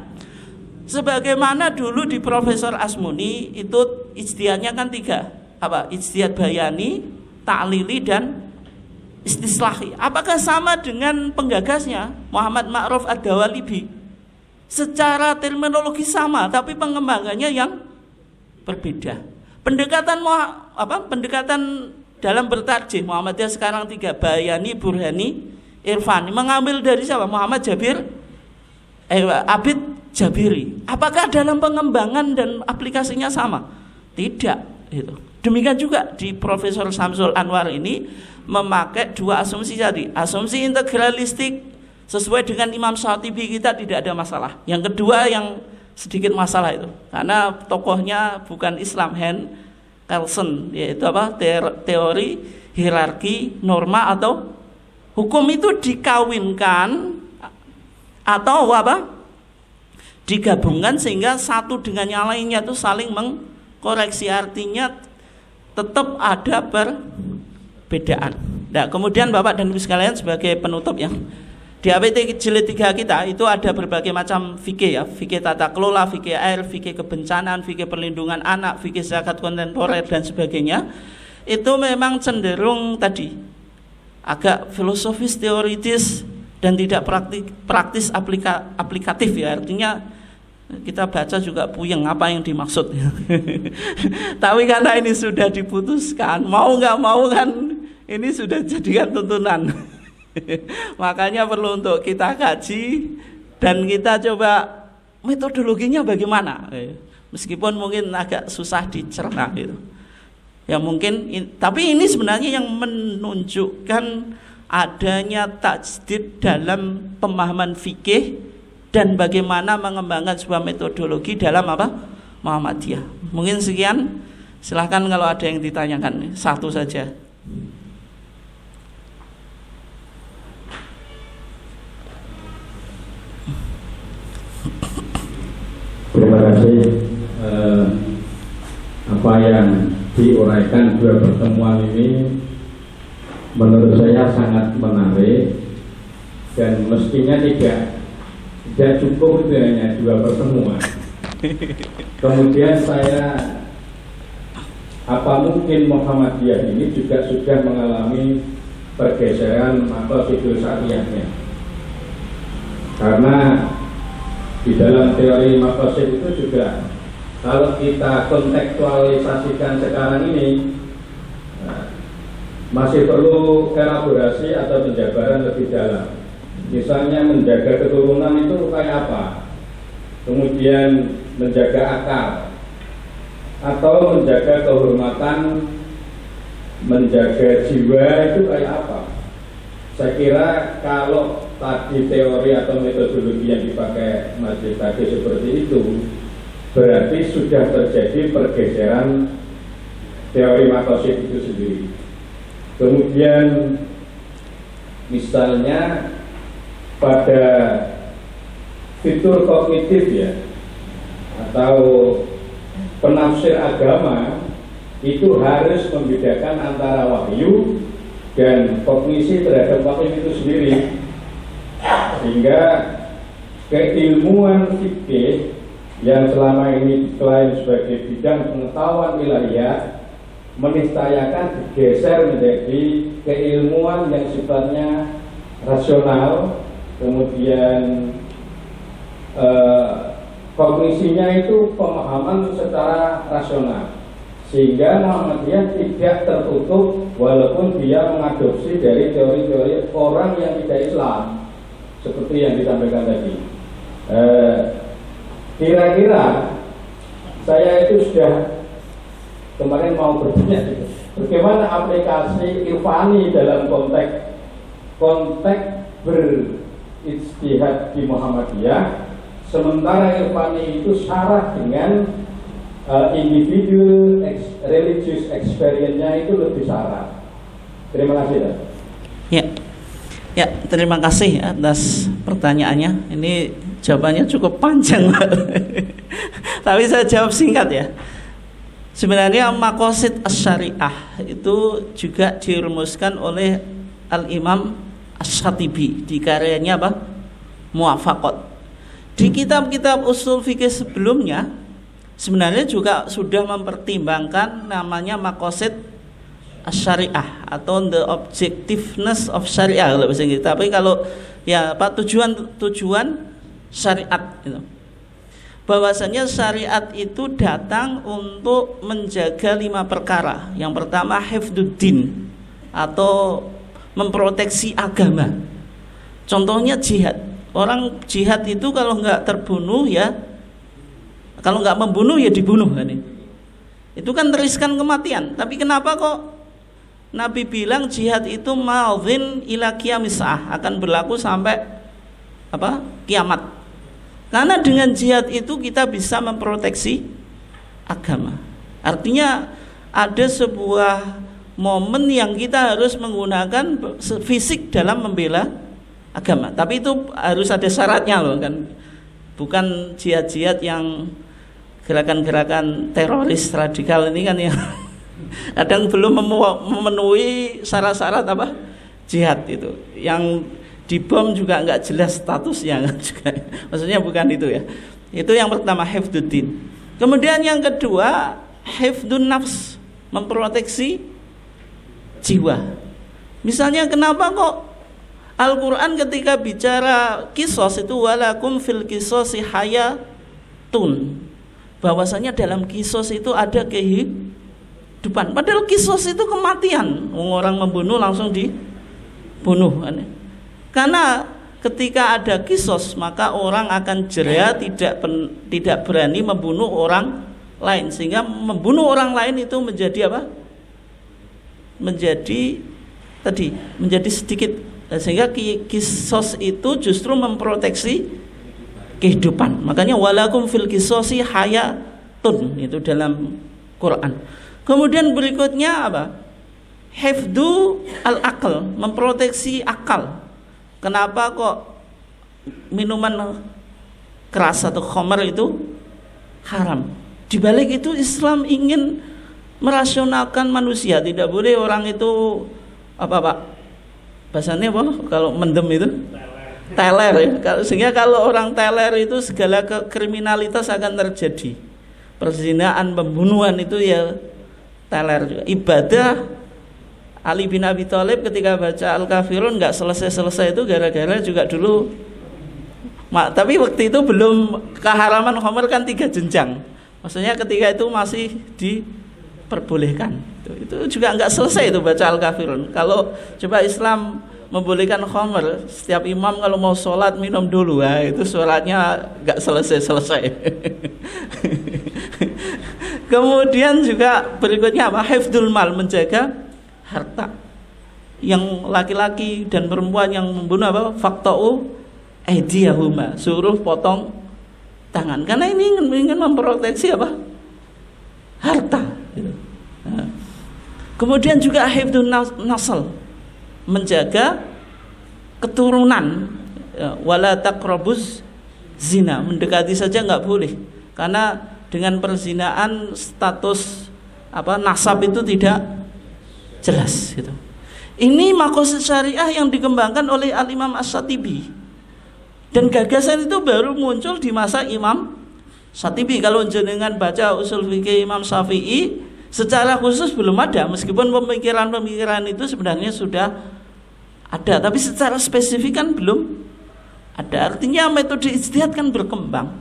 Sebagaimana dulu di Profesor Asmuni itu ijtihadnya kan 3. Ijtihad bayani, ta'lili, dan istislahi. Apakah sama dengan penggagasnya Muhammad Ma'ruf Ad-Dawalibi? Secara terminologi sama, tapi pengembangannya yang berbeda. Pendekatan dalam bertarjih Muhammadiyah sekarang 3, bayani, burhani, irfani, mengambil dari siapa? Muhammad Abid Jabiri. Apakah dalam pengembangan dan aplikasinya sama? Tidak. Demikian juga di Profesor Syamsul Anwar ini memakai 2 asumsi tadi. Asumsi integralistik sesuai dengan Imam Syatibi kita tidak ada masalah. Yang kedua yang sedikit masalah itu, karena tokohnya bukan Islam, Hans Carlson, yaitu apa? Teori hierarki norma atau hukum itu dikawinkan atau apa? Digabungkan sehingga satu dengan yang lainnya itu saling mengkoreksi, artinya tetap ada perbedaan. Nah, kemudian Bapak dan Ibu sekalian sebagai penutup ya, di APT jilid 3 kita itu ada berbagai macam fikih ya, fikih tata kelola, fikih air, fikih kebencanaan, fikih perlindungan anak, fikih zakat kontemporer dan sebagainya. Itu memang cenderung tadi agak filosofis, teoritis dan tidak praktis aplikatif ya, artinya kita baca juga puyeng apa yang dimaksud. Tapi karena ini sudah diputuskan, mau nggak mau kan ini sudah jadikan tuntunan. Makanya perlu untuk kita kaji dan kita coba metodologinya bagaimana. Meskipun mungkin agak susah dicerna gitu. Ya mungkin, tapi ini sebenarnya yang menunjukkan adanya tajdid dalam pemahaman fikih dan bagaimana mengembangkan sebuah metodologi dalam apa? Muhammadiyah. Mungkin sekian. Silahkan kalau ada yang ditanyakan, satu saja. Terima kasih. Apa yang diuraikan dua pertemuan ini menurut saya sangat menarik dan mestinya tidak cukup itu hanya dua pertemuan. Kemudian apa mungkin Muhammadiyah ini juga sudah mengalami pergeseran atau siklus syariahnya? Karena di dalam teori maqasid itu juga kalau kita kontekstualisasikan sekarang ini masih perlu elaborasi atau penjabaran lebih dalam. Misalnya menjaga keturunan itu kayak apa? Kemudian menjaga akal atau menjaga kehormatan, menjaga jiwa itu kayak apa? Saya kira kalau tadi teori atau metodologi yang dipakai Majelis tadi seperti itu, berarti sudah terjadi pergeseran teori maqasid itu sendiri. Kemudian misalnya pada fitur kognitif ya, atau penafsir agama itu harus membedakan antara wahyu dan kognisi terhadap wahyu itu sendiri, sehingga keilmuan fikih yang selama ini diklaim sebagai bidang pengetahuan ilahiyah meniscayakan digeser menjadi keilmuan yang sifatnya rasional, kemudian kognisinya itu pemahaman secara rasional, sehingga Muhammadiyah tidak tertutup walaupun dia mengadopsi dari teori-teori orang yang tidak Islam seperti yang disampaikan tadi. Kira-kira saya itu sudah kemarin mau bertanya bagaimana aplikasi irfani dalam konteks berijtihad di Muhammadiyah, sementara irfani itu syarat dengan individu religious experience-nya itu lebih syarat. Terima kasih. Ya, terima kasih atas pertanyaannya. Ini jawabannya cukup panjang, tapi saya jawab singkat ya. Sebenarnya maqasid asy-syariah itu juga dirumuskan oleh Al-Imam Asy-Syatibi di karyanya apa? Muwafaqat. Di kitab-kitab usul fikih sebelumnya sebenarnya juga sudah mempertimbangkan namanya maqasid asy-syariah atau the objectiveness of syariah kalau bahasa Inggris. Tapi kalau ya apa tujuan syariat gitu. Bahwasanya syariat itu datang untuk menjaga 5 perkara. Yang pertama hifdzuddin atau memproteksi agama. Contohnya jihad. Orang jihad itu kalau nggak terbunuh ya, kalau nggak membunuh ya dibunuh kan. Itu kan riskan kematian. Tapi kenapa kok Nabi bilang jihad itu madhin ila qiyamis saah, akan berlaku sampai apa? Kiamat. Karena dengan jihad itu kita bisa memproteksi agama. Artinya ada sebuah momen yang kita harus menggunakan fisik dalam membela agama. Tapi itu harus ada syaratnya loh kan. Bukan jihad-jihad yang gerakan-gerakan teroris radikal ini kan yang kadang belum memenuhi syarat-syarat apa jihad itu. Yang dibom juga nggak jelas statusnya juga. Maksudnya bukan itu ya. Itu yang pertama, hifdzuddin. Kemudian yang kedua, hifdzun nafs, memproteksi jiwa. Misalnya kenapa kok Al-Quran ketika bicara kisos itu walakum fil kisosi hayatun, bahwasanya dalam kisos itu ada kehidupan. Padahal kisos itu kematian, orang membunuh langsung dibunuh. Karena ketika ada kisos maka orang akan jera, tidak berani membunuh orang lain, sehingga membunuh orang lain itu menjadi apa? Menjadi sedikit, sehingga kisos itu justru memproteksi kehidupan. Makanya walakum fil kisosi hayatun, itu dalam Quran. Kemudian berikutnya apa? Hifdzu al-aql, memproteksi akal. Kenapa kok minuman keras atau khamr itu haram? Di balik itu Islam ingin merasionalkan manusia. Tidak boleh orang itu apa Pak? Bahasanya apa? Kalau mendem itu teler ya. Sehingga kalau orang teler itu segala kriminalitas akan terjadi. Perzinahan, pembunuhan itu ya teler juga. Ibadah Ali bin Abi Thalib ketika baca Al-Kafirun nggak selesai itu gara-gara juga dulu. Tapi waktu itu belum keharaman khamr kan 3 jenjang. Maksudnya ketika itu masih diperbolehkan. Itu juga nggak selesai itu baca Al-Kafirun. Kalau coba Islam membolehkan khamr, setiap imam kalau mau sholat minum dulu, itu sholatnya nggak selesai. Kemudian juga berikutnya apa? Hifdzul mal, menjaga harta. Yang laki-laki dan perempuan yang membunuh apa? Faqta'u aydiyahuma, suruh potong tangan. Karena ini ingin memproteksi apa? Harta. Nah. Kemudian juga hifdzun nasl, menjaga keturunan. Wala taqrabuz zina, mendekati saja nggak boleh. Karena dengan perzinaan status apa nasab itu tidak jelas gitu. Ini maqasid syariah yang dikembangkan oleh Al-Imam Asy-Syatibi. Dan gagasan itu baru muncul di masa Imam Syatibi. Kalau jenengan baca usul fikih Imam Syafi'i secara khusus belum ada, meskipun pemikiran-pemikiran itu sebenarnya sudah ada, tapi secara spesifik kan belum ada. Artinya metode ijtihad kan berkembang.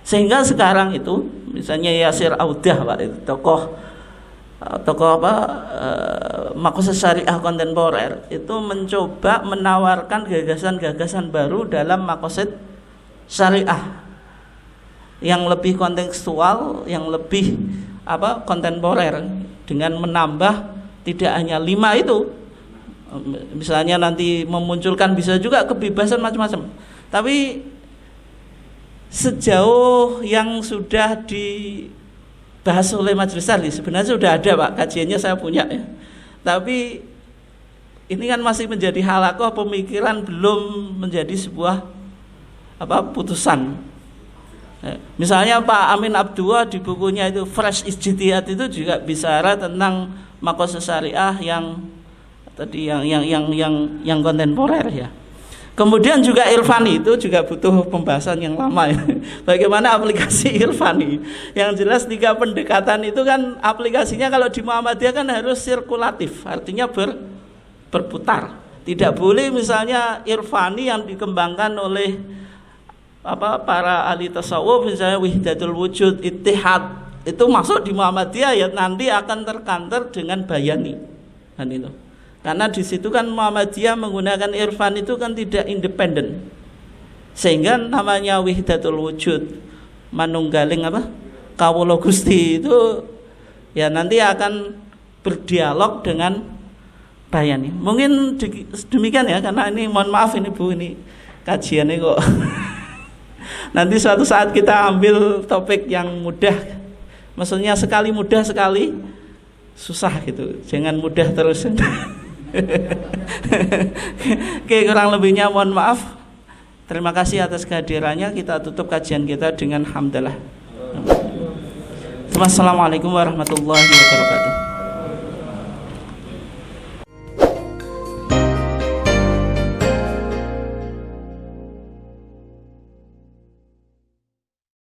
Sehingga sekarang itu misalnya Yasir Audah Pak, itu tokoh maqasid syariah kontemporer itu mencoba menawarkan gagasan-gagasan baru dalam maqasid syariah yang lebih kontekstual, yang lebih kontemporer, dengan menambah tidak hanya 5 itu. Misalnya nanti memunculkan bisa juga kebebasan macam-macam. Tapi sejauh yang sudah dibahas oleh Majelis Syar'i sebenarnya sudah ada Pak, kajiannya saya punya ya. Tapi ini kan masih menjadi halaqah pemikiran, belum menjadi sebuah putusan. Misalnya Pak Amin Abdullah di bukunya itu Fresh Ijtihad itu juga bicara tentang maqasid syariah yang tadi yang kontemporer ya. Kemudian juga irfani itu juga butuh pembahasan yang lama ya. Bagaimana aplikasi irfani? Yang jelas 3 pendekatan itu kan aplikasinya kalau di Muhammadiyah kan harus sirkulatif, artinya berputar. Tidak boleh misalnya irfani yang dikembangkan oleh para ahli tasawuf, misalnya wahdatul wujud, ittihad, itu masuk di Muhammadiyah ya nanti akan terkantor dengan bayani kan itu. Karena di situ kan Muhammadiyah menggunakan irfan itu kan tidak independen, sehingga namanya wahdatul wujud, manunggaling kawula Gusti itu ya nanti akan berdialog dengan bayani. Mungkin demikian ya, karena ini mohon maaf ini Bu, ini kajiannya kok nanti suatu saat kita ambil topik yang mudah, maksudnya sekali mudah sekali susah gitu, jangan mudah terus. Oke, kurang lebihnya mohon maaf. Terima kasih atas kehadirannya. Kita tutup kajian kita dengan hamdalah. Wassalamualaikum warahmatullahi wabarakatuh.